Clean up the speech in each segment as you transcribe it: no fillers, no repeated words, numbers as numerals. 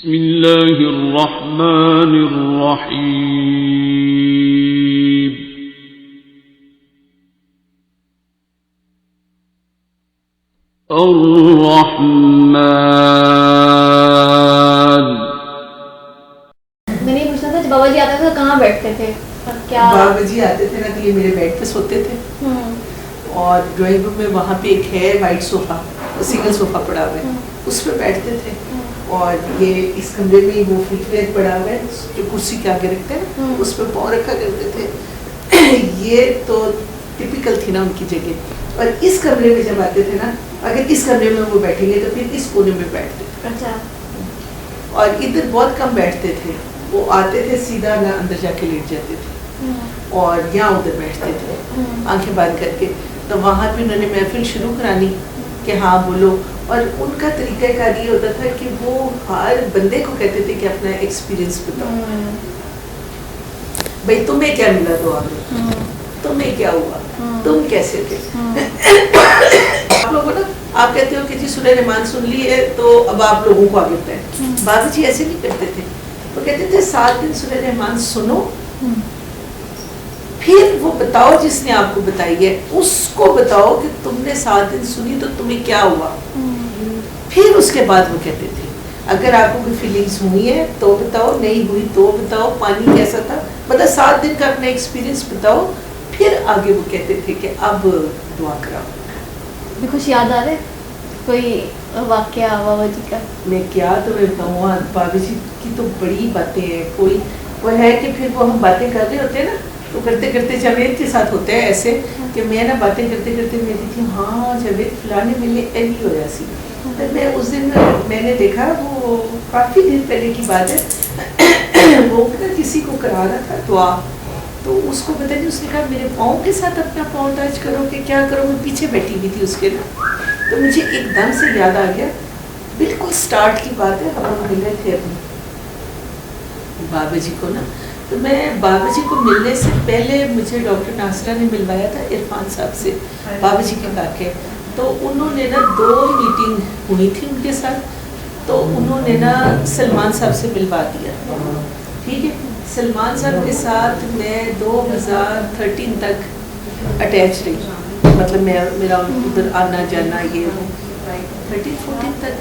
بسم اللہ الرحمن الرحیم الرحمن. میں نے پوچھنا تھا بابا جی آتے تھے تو کہاں بیٹھتے تھے اور کیا؟ بابا جی آتے تھے نا تو یہ میرے بیڈ پہ سوتے تھے اور ڈرائنگ روم میں وہاں پہ ایک ہے وائٹ صوفہ، سنگل صوفہ پڑا ہوا ہے، اس پہ بیٹھتے تھے. اور یہ اس کمرے میں وہ فٹ ویئر پڑا ہوا ہے جو کرسی کے آگے رکھتے ہیں، اس پہ پاؤں رکھا کرتے تھے. یہ تو ٹپیکل تھی نا ان کی جگہ. اور اس کمرے میں جب آتے تھے نا، اگر اس کمرے میں وہ بیٹھیں گے تو پھر اس کونے میں بیٹھتے تھے. اچھا. اور ادھر بہت کم بیٹھتے تھے. وہ آتے تھے سیدھا نہ اندر جا کے لیٹ جاتے تھے اور یہاں ادھر بیٹھتے تھے آنکھیں بند کر کے. تو وہاں پہ انہوں نے محفل شروع کرانی کہ ہاں بولو. اور ان کا طریقہ کار یہ ہوتا تھا کہ وہ ہر بندے کو کہتے تھے کہ اپنا ایکسپیرینس بتاؤ. بھائی تمہیں کیا ملا دعا میں، تمہیں کیا ہوا، تم کیسے تھے. آپ لوگوں نا آپ کہتے ہو کہ جی سورہ رحمان سن لی ہے تو اب آپ لوگوں کو آگے بتائیں. بابا جی ایسے نہیں کرتے تھے. وہ کہتے تھے 7 دن سورہ رحمان سنو، پھر وہ بتاؤ جس نے آپ کو بتائی ہے اس کو بتاؤ کہ تم نے 7 دن سنی تو تمہیں کیا ہوا. پھر اس کے بعد وہ کہتے تھے اگر آپ کو کوئی فیلنگس ہوئی ہے تو بتاؤ، نہیں ہوئی تو بتاؤ، پانی کیسا تھا، مطلب 7 دن کا اپنا ایکسپیرینس بتاؤ. پھر آگے وہ کہتے تھے کہ اب دعا کراؤ. کچھ یاد آ رہا ہے کوئی واقعہ بابا جی کا؟ میں کیا تمہیں بتاؤں، بابا جی کی تو بڑی باتیں ہیں. کوئی وہ ہے کہ پھر وہ ہم باتیں کر رہے ہوتے ہیں نا تو کرتے کرتے جاوید کے ساتھ ہوتا ہے ایسے کہ میں نا باتیں کرتے کرتے میں دیکھی ہاں جاوید فلانے ملے ایوی ہوا سی. تو میں اس دن میں نے دیکھا وہ کافی دن پہلے کی بات ہے، وہ پتہ کسی کو کرا رہا تھا دعا. تو اس کو پتہ نہیں، اس نے کہا میرے پاؤں کے ساتھ اپنا پاؤں ٹچ کرو کہ کیا کرو. میں پیچھے بیٹھی ہوئی تھی اس کے نا. تو مجھے ایک دم سے یاد آ گیا، بالکل سٹارٹ کی بات ہے، ہم ملے تھے اپنے بابا جی کو نا. تو میں بابا جی کو ملنے سے پہلے مجھے ڈاکٹر ناصرہ نے ملوایا تھا عرفان صاحب سے، بابا جی کے کاکے. تو انہوں نے نا 2 میٹنگ ہوئی تھی ان کے ساتھ. تو انہوں نے نا سلمان صاحب سے ملوا دیا. ٹھیک ہے، سلمان صاحب کے ساتھ میں 2013 تک اٹیچ رہی. مطلب میرا ادھر آنا جانا یہ 13-14 تک.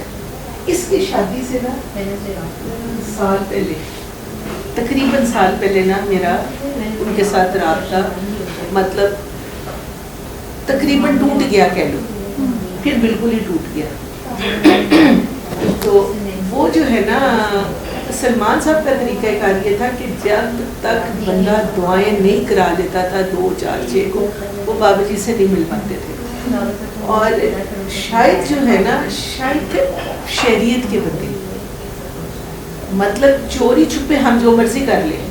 اس کی شادی سے نا سال پہلے، تقریباً سال پہلے نا میرا ان کے ساتھ رابطہ مطلب تقریباً ٹوٹ گیا کہہ لو. پھر بالکل ہی ٹوٹ گیا. تو وہ جو ہے نا سلمان صاحب کا طریقہ کار یہ تھا کہ جب تک بندہ دعائیں نہیں کرا لیتا تھا 2 4 6 کو، وہ بابا جی سے نہیں مل پاتے تھے. اور شاید جو ہے نا شاید شریعت کے بندے، مطلب چوری چھپے ہم جو مرضی کر لیں،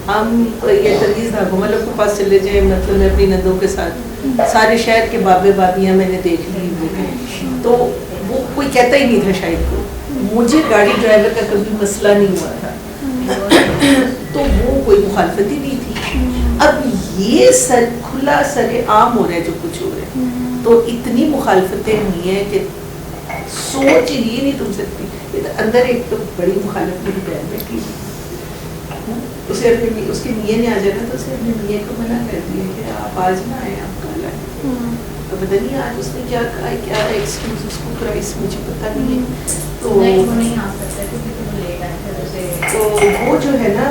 ہم یہ ترغیز دھاگوں والوں کے پاس چلے جائیں. مطلب میں اپنی نندوں کے ساتھ سارے شہر کے بابے بابیاں میں نے دیکھ لی تو وہ کوئی کہتا ہی نہیں تھا شاید کو. مجھے گاڑی ڈرائیور کا کبھی مسئلہ نہیں ہوا تھا تو وہ کوئی مخالفت ہی نہیں تھی. اب یہ کھلا سر عام ہو رہا ہے جو کچھ ہو رہا ہے تو اتنی مخالفتیں ہوئی ہیں کہ سوچ ہی نہیں تم سکتی. اندر ایک تو بڑی مخالفت میری بہن بیٹھی، اسے اپنے اس کے میاں نے آ جانا تو اسے اپنے میاں کو منع کر دیا کہ آپ آج نہ آئے، آپ کل آئے. تو پتہ نہیں آج اس نے کیا کہا، کیا ایکسکیوز اس کو پرائز مجھے پتہ نہیں ہے. تو وہ جو ہے نا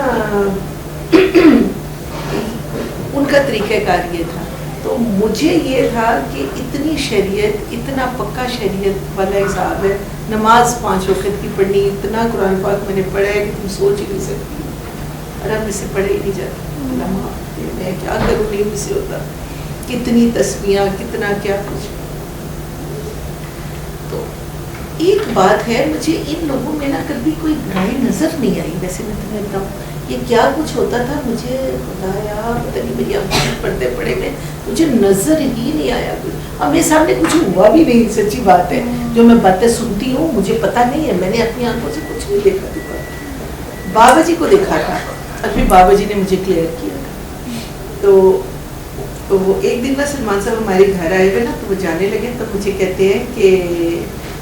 ان کا طریقہ کار یہ تھا. تو مجھے یہ تھا کہ اتنی شریعت، اتنا پکا شریعت والا حساب ہے. نماز 5 وقت کی پڑھنی، اتنا قرآن پاک میں نے پڑھا ہے کہ تم سوچ ہی نہیں سکتی. اور اب اسے پڑھے ہی نہیں جاتا. میں کیا کروں، نہیں مجھ سے ہوتا. کتنی تسبیحاں، کتنا کیا کچھ. تو ایک بات ہے، مجھے ان لوگوں میں نا کبھی کوئی برائی نظر نہیں آئی. ویسے میں تمہیں بتاؤں یہ کیا کچھ ہوتا تھا، مجھے خدایا پتہ نہیں میری اپنی پڑھتے پڑھے میں مجھے نظر ہی نہیں آیا کچھ. اب میرے سامنے کچھ ہوا بھی نہیں، سچی بات ہے. جو میں باتیں سنتی ہوں مجھے پتہ نہیں ہے، میں نے اپنی آنکھوں سے کچھ نہیں دیکھا تھا. بابا جی کو دیکھا تھا اور پھر بابا جی نے مجھے کلیئر کیا تھا. تو وہ ایک دن نا سلمان صاحب ہمارے گھر آئے ہوئے نا تو وہ جانے لگے تو مجھے کہتے ہیں کہ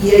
PIA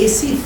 AC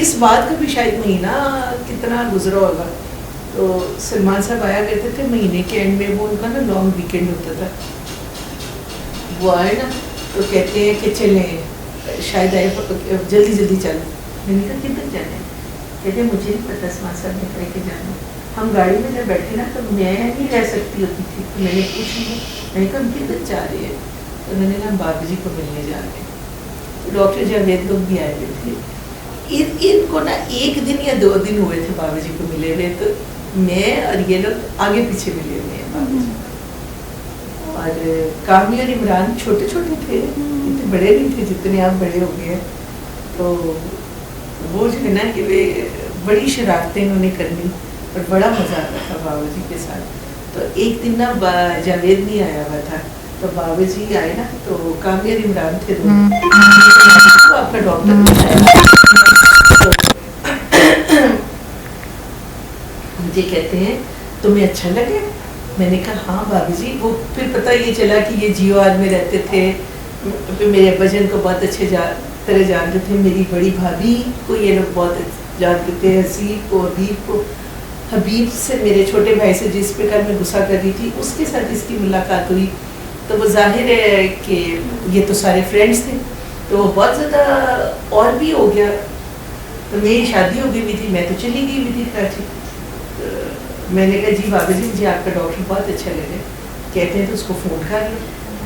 اس بات کا بھی شاید مہینہ کتنا گزرا ہوگا، تو سلمان صاحب آیا کرتے تھے مہینے کے اینڈ میں، وہ ان کا نا لانگ ویکینڈ ہوتا تھا، وہ آئے نا تو کہتے ہیں کہ چلیں شاید آئے جلدی جلدی چلیں. میں نے کہا کدھر جانا ہے؟ کہتے ہیں مجھے نہیں پتا سلمان صاحب نے کہا کہ جانا. ہم گاڑی میں جب بیٹھے نا تو میں نہیں رہ سکتی ہوتی تھی، تو میں نے پوچھ لیا، میں نے کہا ہم کدھر جا رہے ہیں؟ تو انہوں نے کہا ہم بابا جی کو ملنے جا رہے ہیں. ڈاکٹر جاوید لوگ بھی آئے ہوئے تھے. ان کو نا 1 دن یا 2 دن ہوئے تھے بابا جی کو ملے ہوئے، تو میں اور یہ لوگ آگے پیچھے ملے ہوئے ہیں بابا جی. اور کامی اور عمران چھوٹے چھوٹے تھے، اتنے بڑے نہیں تھے جتنے آپ بڑے ہو گئے. تو وہ جو ہے نا کہ بڑی شرارتیں انہوں نے کرنی اور بڑا مزہ آتا تھا بابا جی کے ساتھ. تو ایک دن نا جاوید نہیں آیا ہوا تھا، تو بابا جی آئے نا تو کامی اور عمران تھے تو آپ کا ڈاکٹر مجھے کہتے ہیں تمہیں اچھا لگے؟ میں نے کہا ہاں بابا جی. وہ پھر پتہ یہ چلا کہ یہ جیو آر میں رہتے تھے، پھر میرے ابا جن کو بہت اچھے طرح جانتے تھے، میری بڑی بھابھی کو یہ لوگ بہت جانتے تھے، حسیب کو، حبیب کو. حبیب سے میرے چھوٹے بھائی سے جس پہ کل میں غصہ کر رہی تھی، اس کے ساتھ اس کی ملاقات ہوئی. تو وہ ظاہر ہے کہ یہ تو سارے فرینڈس تھے، تو بہت زیادہ اور بھی ہو گیا. تو میری شادی ہو گئی ہوئی تھی، میں تو چلی گئی ہوئی تھی کراچی. میں نے کہا جی بابا جی مجھے آپ کا ڈاکٹر بہت اچھا لگا. کہتے ہیں تو اس کو فون کر لو.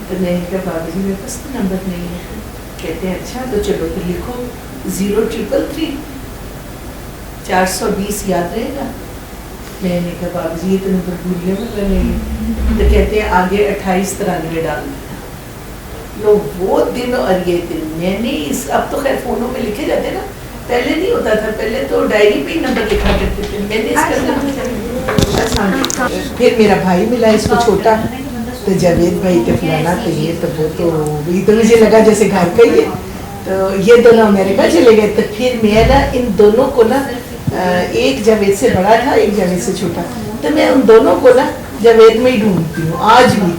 تو میں نے کہا بابا جی میرے پاس تو نمبر نہیں ہے. کہتے ہیں اچھا تو چلو تو لکھو 0333 420 یاد رہے گا. میں نے کہا بابا جی یہ تو نمبر بھولنے والا نہیں ہے. تو کہتے ہیں آگے 2893 ڈال دینا. لو وہ دن اور یہ دن میں نے اب تو خیر فونوں میں لکھے جاتے نا، پہلے نہیں ہوتا تھا، پہلے تو ڈائری پہ ہی نمبر لکھا کرتے تھے. میں نے اس کا پھر میرا بھائی ملا اس کو چھوٹا، تو جاوید بھائی کے فلانا، تو یہ تو وہ تو مجھے لگا جیسے گھر کا ہی ہے. تو یہ دونوں امریکہ چلے گئے. تو پھر میں نا ان دونوں کو نا، ایک جاوید سے بڑا تھا ایک جاوید سے چھوٹا، تو میں ان دونوں کو نا جاوید میں ہی ڈھونڈتی ہوں آج بھی،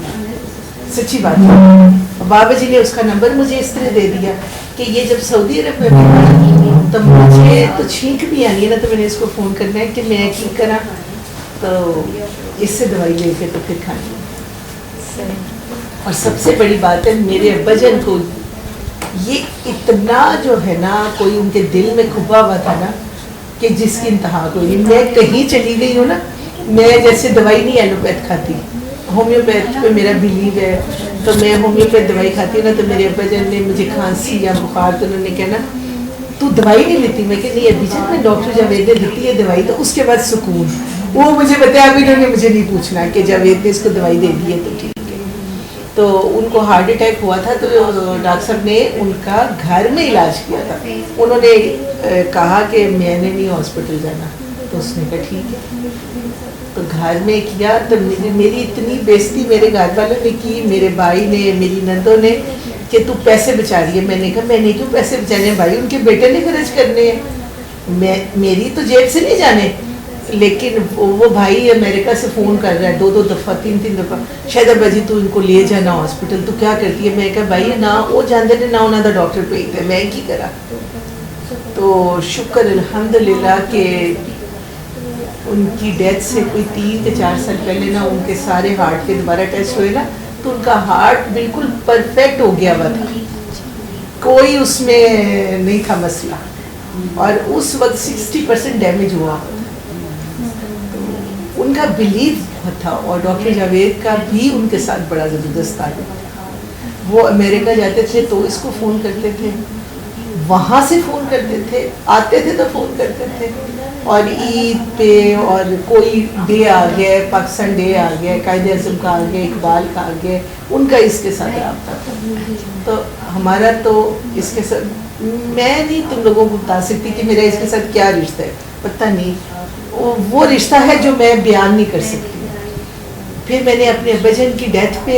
سچی بات ہے. بابا جی نے اس کا نمبر مجھے اس طرح دے دیا کہ یہ جب سعودی عرب میں تو مجھے تو چھینک بھی آنی ہے نا، تو میں نے اس کو فون کرنا ہے کہ میں ٹھیک کرا، تو اس سے دوائی لے کے تو پھر کھانی. اور سب سے بڑی بات ہے میرے ابا جان کو یہ اتنا جو ہے نا کوئی ان کے دل میں کھپا ہوا تھا نا کہ جس کی انتہا کوئی نہیں. میں کہیں چلی گئی ہوں نا، میں جیسے دوائی نہیں ایلوپیتھ کھاتی، ہومیوپیتھ پہ میرا بلیو ہے، تو میں ہومیوپیتھ دوائی کھاتی ہوں نا. تو میرے ابا جان نے مجھے کھانسی یا بخار تو انہوں نے کہنا تو دوائی نہیں لیتی؟ میں کہ نہیں ابھی جب میں ڈاکٹر جاوید نے دیتی ہے دوائی تو اس کے بعد سکون. وہ مجھے بتایا ابھی انہوں نے مجھے نہیں پوچھنا کہ جاوید نے اس کو دوائی دے دی ہے تو ٹھیک ہے. تو ان کو ہارٹ اٹیک ہوا تھا، تو ڈاکٹر صاحب نے ان کا گھر میں علاج کیا تھا. انہوں نے کہا کہ میں نے نہیں ہاسپٹل جانا، تو اس نے کہا ٹھیک ہے، تو گھر میں کیا. تو میری اتنی بےزتی میرے گھر والوں نے کی، میرے بھائی نے، میری نندوں نے، کہ تو پیسے بچا رہی ہے. میں نے کہا میں نے کیوں پیسے بچانے ہیں بھائی، ان کے بیٹے نے خرچ کرنے ہیں، میری تو جیب سے نہیں جانے. لیکن وہ بھائی امریکہ سے فون کر رہا ہے 2 دفعہ 3 دفعہ، شاید ابا جی تو ان کو لے جانا ہاسپٹل، تو کیا کرتی ہے؟ میں کہا بھائی نہ وہ جاندے نے نہ انہوں کا ڈاکٹر بھیجتے، میں کی کرا. تو شکر الحمدللہ کہ ان کی ڈیتھ سے کوئی 3 یا 4 سال پہلے نا ان کے سارے ہارٹ کے دوبارہ ٹیسٹ ہوئے نا، تو ان کا ہارٹ بالکل پرفیکٹ ہو گیا ہوا تھا، کوئی اس میں نہیں تھا مسئلہ. اور اس وقت 60% ڈیمیج ہوا. ان کا بلیو بہت تھا، اور ڈاکٹر جاوید کا بھی ان کے ساتھ بڑا زبردست تعلق تھا. وہ امریکہ جاتے تھے تو اس کو فون کرتے تھے، وہاں سے فون کرتے تھے، آتے تھے تو فون کرتے تھے. اور عید پہ اور کوئی ڈے آ گیا، پاکستان ڈے آ گیا، قائد اعظم کا آ گیا، اقبال کا آ گیا، ان کا اس کے ساتھ رابطہ تھا. تو ہمارا تو اس کے ساتھ میں نہیں تم لوگوں کو بتا سکتی کہ میرا اس کے ساتھ کیا رشتہ ہے، پتہ نہیں. وہ رشتہ ہے جو میں بیان نہیں کر سکتی. پھر میں نے اپنے ابا جان کی ڈیتھ پہ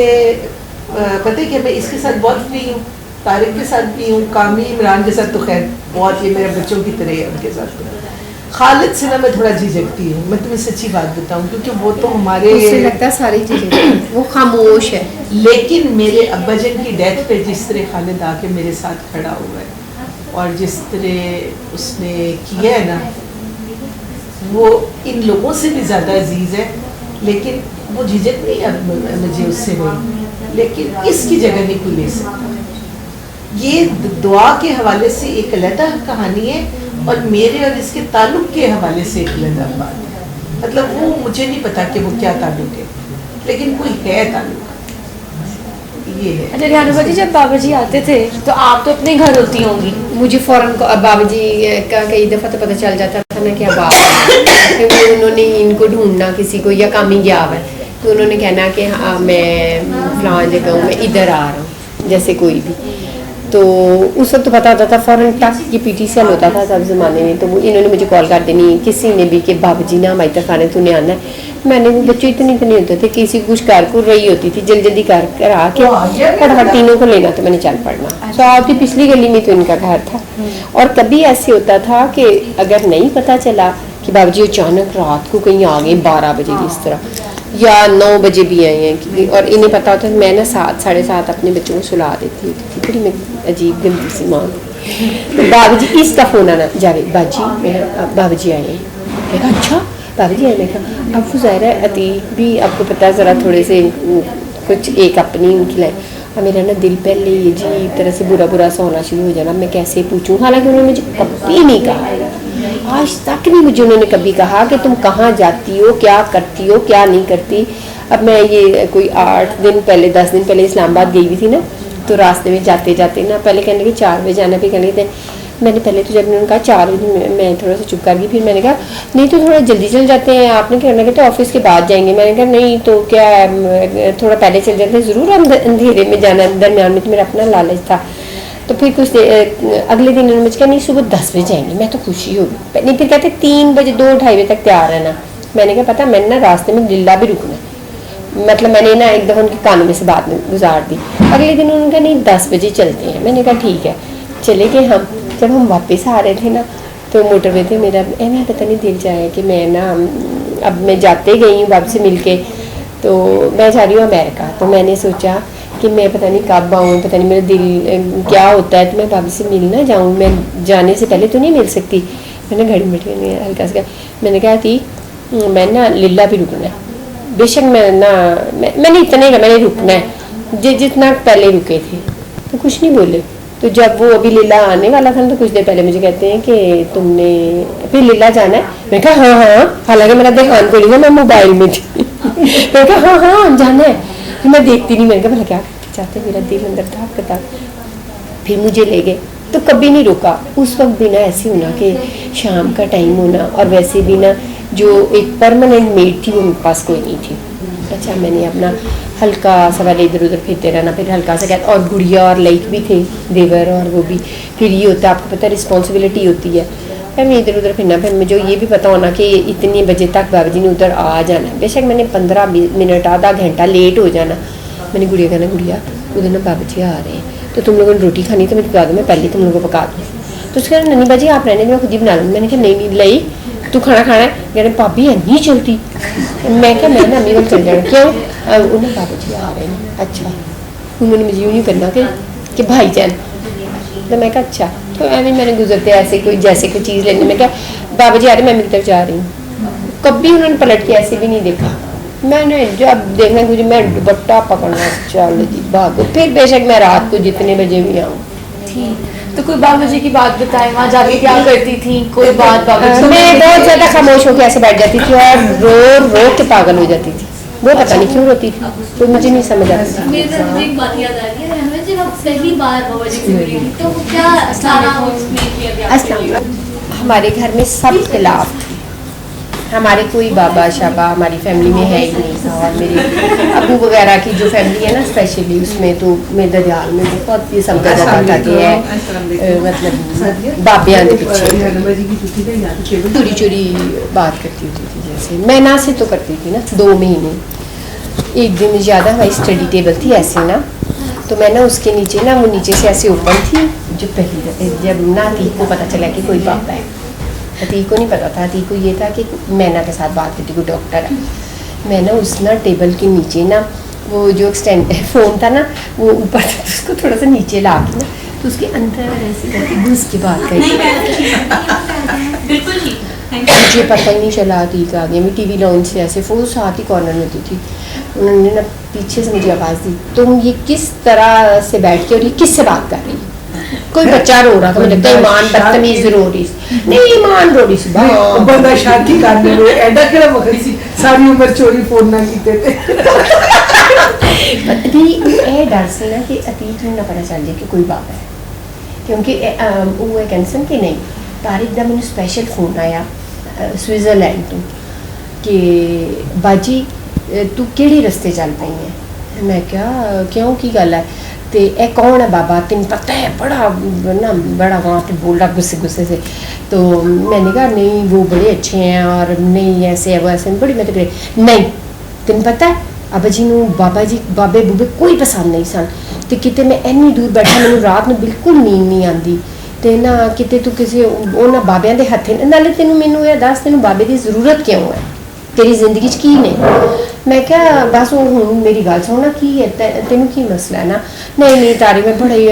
پتہ ہے کہ میں اس کے ساتھ بہت فری ہوں، طارق کے ساتھ بھی ہوں، کامی عمران کے ساتھ تو خیر بہت، یہ میرے بچوں کی طرح ہے ان کے ساتھ. خالد سے نا میں تھوڑا جھجکتی ہوں، میں تمہیں سچی بات بتاؤں، کیونکہ وہ تو ہمارے مجھے لگتا ہے ساری چیزیں وہ خاموش ہے. لیکن میرے ابا جان کی ڈیتھ پہ جس طرح خالد آ کے میرے ساتھ کھڑا ہوا ہے اور جس طرح اس نے کیا ہے نا وہ ان لوگوں سے بھی زیادہ عزیز ہے، لیکن وہ جھجک نہیں اب مجھے اس سے ہوئی، لیکن اس کی جگہ نہیں کوئی لے سکتا. یہ دعا کے حوالے سے ایک علیحدہ کہانی ہے، اور میرے اور اس کے تعلق کے حوالے سے ایک علیحدہ بات ہے. مطلب وہ مجھے نہیں پتا کہ وہ کیا تعلق ہے، لیکن کوئی ہے تعلق. یہ ہے. اچھا ریحانہ باجی، جب بابا جی آتے تھے تو آپ تو اپنے گھر ہوتی ہوں گی. مجھے فوراً بابا جی کا کئی دفعہ تو پتہ چل جاتا تھا نا کہ اب آپ انہوں نے ان کو ڈھونڈنا کسی کو، یا کام ہی گیا ہوا ہے تو انہوں نے کہنا کہ ہاں میں فلاں جگہ ہوں، میں ادھر آ رہا ہوں، جیسے کوئی بھی. تو اس وقت تو پتہ ہوتا تھا فوراً ٹک، یہ پی ٹی سی ایل ہوتا تھا سب زمانے میں، تو وہ انہوں نے مجھے کال کر دینی کسی نے بھی کہ بابا جی نا ہماری طرف آنے تو نے آنا ہے. میں نے بچے اتنے ہوتے تھے، کسی کچھ کر کو رہی ہوتی تھی، جلدی کر آ کے فٹافٹ تینوں کو لینا تو میں نے چل پڑنا. ساتھ ہی پچھلی گلی میں تو ان کا گھر تھا. اور کبھی ایسے ہوتا تھا کہ اگر نہیں پتہ چلا کہ بابا جی اچانک رات کو کہیں آ گئے 12 بجے کی اس طرح، یا 9 بجے بھی آئے ہیں، اور انہیں پتا ہوتا ہے میں نا 7 ساڑھے 7 اپنے بچوں کو سلا دیتی ہوتی تھی. بڑی میں عجیب گندی سی ماں. بابا جی اس کا فون آنا، جاوید باجی میرا بابا جی آئے ہیں. میں کہا اچھا بابا جی آئے. میں کہا اب وہ ظاہر ہے عتیق بھی آپ کو پتا ذرا تھوڑے سے کچھ ایک اپنی ان کی لائف. اور میرا نا دل پہلے یہ جی ایک طرح سے برا سا ہونا شروع ہو جانا. میں کیسے پوچھوں، حالانکہ انہوں نے مجھے کبھی نہیں کہا، آج تک نہیں مجھے انہوں نے کبھی کہا کہ تم کہاں جاتی ہو، کیا کرتی ہو، کیا نہیں کرتی. اب میں یہ کوئی 8 دن پہلے 10 دن پہلے اسلام آباد گئی ہوئی تھی نا، تو راستے میں جاتے نا پہلے کہنے لگے 4 بجے جانا، پھر کہنے لگے میں نے پہلے تو جب انہوں نے کہا 4 بجے میں تھوڑا سا چپ کر گئی. پھر میں نے کہا نہیں تو تھوڑا جلدی چل جاتے ہیں. آپ نے کہنا کہ تو آفس کے بعد جائیں گے. میں نے کہا نہیں تو کیا تھوڑا پہلے چل جاتے ہیں، ضرور اندھیرے میں جانا، درمیان میں تو میرا اپنا لالچ تھا. تو پھر کچھ اگلے دن انہوں نے مجھے کہا نہیں صبح 10 بجے جائیں گے. میں تو خوشی ہوگی. نہیں پھر کہتے 3 بجے 2-2:30 بجے تک تیار رہنا. میں نے کہا پتا میں نے نا راستے میں للہ بھی رکنا ہے. مطلب میں نے نا ایک دفعہ ان کے کانوں میں سے بات میں گزار دی. اگلے دن انہوں نے کہا نہیں 10 بجے چلتے ہیں. میں نے کہا ٹھیک ہے. چلے گئے ہم. جب ہم واپس آ رہے تھے نا تو موٹر وے تھے، میرا میں پتہ نہیں دل جائے کہ میں نا اب میں جاتے گئی ہوں بابا سے مل کے، تو میں جا رہی ہوں امریکہ. تو میں نے سوچا کہ میں پتہ نہیں کب آؤں، پتہ نہیں میرا دل کیا ہوتا ہے، تو میں بابا سے ملنا جاؤں. میں جانے سے پہلے تو نہیں مل سکتی. میں نے گھڑی بیٹھے ہلکا سا میں نے کہا تھی میں نا للہ بھی رکنا ہے. بے شک میں نے اتنے کا میں نے رکنا ہے جتنا پہلے رکے تھے. تو کچھ نہیں بولے. تو جب وہ ابھی لیلا آنے والا تھا تو کچھ دیر پہلے مجھے کہتے ہیں کہ تم نے پھر لیلا جانا ہے. میں نے کہا ہاں، حالانکہ میرا دھیان کو نہیں، میں موبائل میں تھی. میں نے کہا ہاں جانا ہے. پھر میں دیکھتی نہیں. میں نے کہا بھلا کیا چاہتے، میرا دل اندر دھڑکتا. پھر مجھے لے گئے تو کبھی نہیں روکا. اس وقت بھی نا ایسے ہونا کہ شام کا ٹائم ہونا، اور ویسے بھی نا جو ایک پرماننٹ میٹ تھی وہ میرے پاس کوئی نہیں تھی. اچھا میں نے اپنا ہلکا سا والے ادھر ادھر پھرتے رہنا. پھر ہلکا سا کہتا، اور گڑیا اور لائک بھی تھے دیور، اور وہ بھی پھر یہ ہوتا ہے آپ کو پتہ رسپانسبلٹی ہوتی ہے. پھر میں ادھر ادھر پھرنا. پھر مجھے یہ بھی پتہ ہونا کہ اتنے بجے تک بابا جی نے ادھر آ جانا ہے. بے شک میں نے 15 منٹ آدھا گھنٹہ لیٹ ہو جانا. میں نے گڑیا کہنا گڑیا ادھر نا بابا جی آ رہے ہیں تو تم لوگوں نے روٹی کھانی تو میں پکا دوں، میں پہلے تم لوگوں کو پکا دوں. تو اس کا ننی باجی آپ رہنے میں خود ہی بنا لوں. میں نے کہا نہیں لئی تو کھانا ہے. کہہ رہے بھابی ہے نہیں چلتی. میں کہا میں نا امی کو چل جانا. کیوں؟ انہیں بابا جی آ رہے ہیں. اچھا انہوں نے مجھے یوں نہیں کرنا کہ بھائی جان. تو میں کہا اچھا. تو ایویں میں نے گزرتے ایسے کوئی جیسے کوئی چیز لینے میں کہا بابا جی آ رہے میں امی کی طرف جا رہی ہوں. کبھی انہوں نے پلٹ کے ایسے بھی نہیں دیکھا. میں نے جب دیکھنا مجھے میں دوپٹہ پکڑنا چل جی بھاگو. پھر بے شک میں رات کو جتنے بجے بھی آؤں. تو کوئی بابا جی کی بات بتائیں وہاں جا کے کیا کرتی تھی؟ کوئی بات بابا جی میں بہت زیادہ خاموش ہو کے ایسے بیٹھ جاتی تھی اور رو کے پاگل ہو جاتی تھی. وہ پتہ نہیں کیوں روتی تھی تو مجھے نہیں سمجھ آتی تھی. میرے ایک بات یاد آ رہی ہے ہمیں جب آپ پہلی بار بابا جی سے ملی تھی تو کیا سارا ہمارے گھر میں سب اختلاف تھے. ہمارے کوئی بابا شابا ہماری فیملی میں ہے ہی نہیں تھا. اور میرے ابو وغیرہ کی جو فیملی ہے نا اسپیشلی اس میں تو میرے ددیال میں بہت یہ سمجھا جاتا تھا کہ مطلب بابیاں کے پیچھے چوری چوری بات کرتی ہوتی تھی. جیسے میں نہ سے تو کرتی تھی نا 2 مہینے. ایک دن زیادہ ہماری اسٹڈی ٹیبل تھی ایسے نا تو میں نا اس کے نیچے نا وہ نیچے سے ایسے اوپن تھی. جو پہلی جب نا عتیق کو پتہ چلا کہ کوئی بابا ہے. عتیق کو نہیں پتا تھا. عتیق کو یہ تھا کہ مینا کے ساتھ بات کرتی کوئی ڈاکٹر ہے. میں نا اس نا ٹیبل کے نیچے نا وہ جو ایکسٹینڈ فون تھا نا وہ اوپر اس کو تھوڑا سا نیچے لا کے نا تو اس کے اندر ایسے کر کے گھس کے بات کرتی بالکل ٹھیک ہے. مجھے پتہ ہی نہیں چلا عتیق آ گیا. میں ٹی وی لاؤنج سے ایسے وہ ساتھ ہی کارنر میں ہوتی تھی. انہوں نے نا پیچھے سے مجھے آواز دی, تم یہ کس طرح سے بیٹھ کے اور یہ کس سے بات کر رہی ہے؟ کوئی بچہ رو رہا تھا, مجھے لگتا ہے ایمان بدتمیز رو رہی سی. نہیں ایمان رو رہی سی بندہ شادی کرنے میں ایڈا کہڑا وقت سی, ساری عمر چوری فون نہ کیتے تھے. یہ ڈر سے نا کہ عتیق نہ پتا چل جائے کہ کوئی بات ہے, کیونکہ وہ ایک انسان کہ نہیں طارق دا مجھے اسپیشل فون آیا سوئٹزرلینڈ تو کہ باجی تو کیڑے رستے چل پئی ہیں. میں کیا کیوں کی گل ہے تے اے کون ہے بابا تین پتہ ہے, بڑا نا بڑا وہاں پہ بول رہا غصے سے. تو میں نے کہا نہیں وہ بڑے اچھے ہیں اور نہیں ایسے ہے وہ ایسے بڑی میں نہیں تین پتہ ہے ابا جی نو بابا جی بابے بوبے کوئی پسند نہیں سن. تو کتے میں اینی دور بیٹھا مجھے رات میں بالکل نیند نہیں آتی. تے نہ کتے تو کسی انہاں بابیاں دے ہتھے نالے تینوں مینوں یہ دس تینوں بابے دی ضرورت کیوں ہے تیری زندگی چ کی نہیں. میں کیا بس وہ میری گل سننا کی ہے تینوں کی مسئلہ ہے نا. نہیں تاری میں بڑا ہی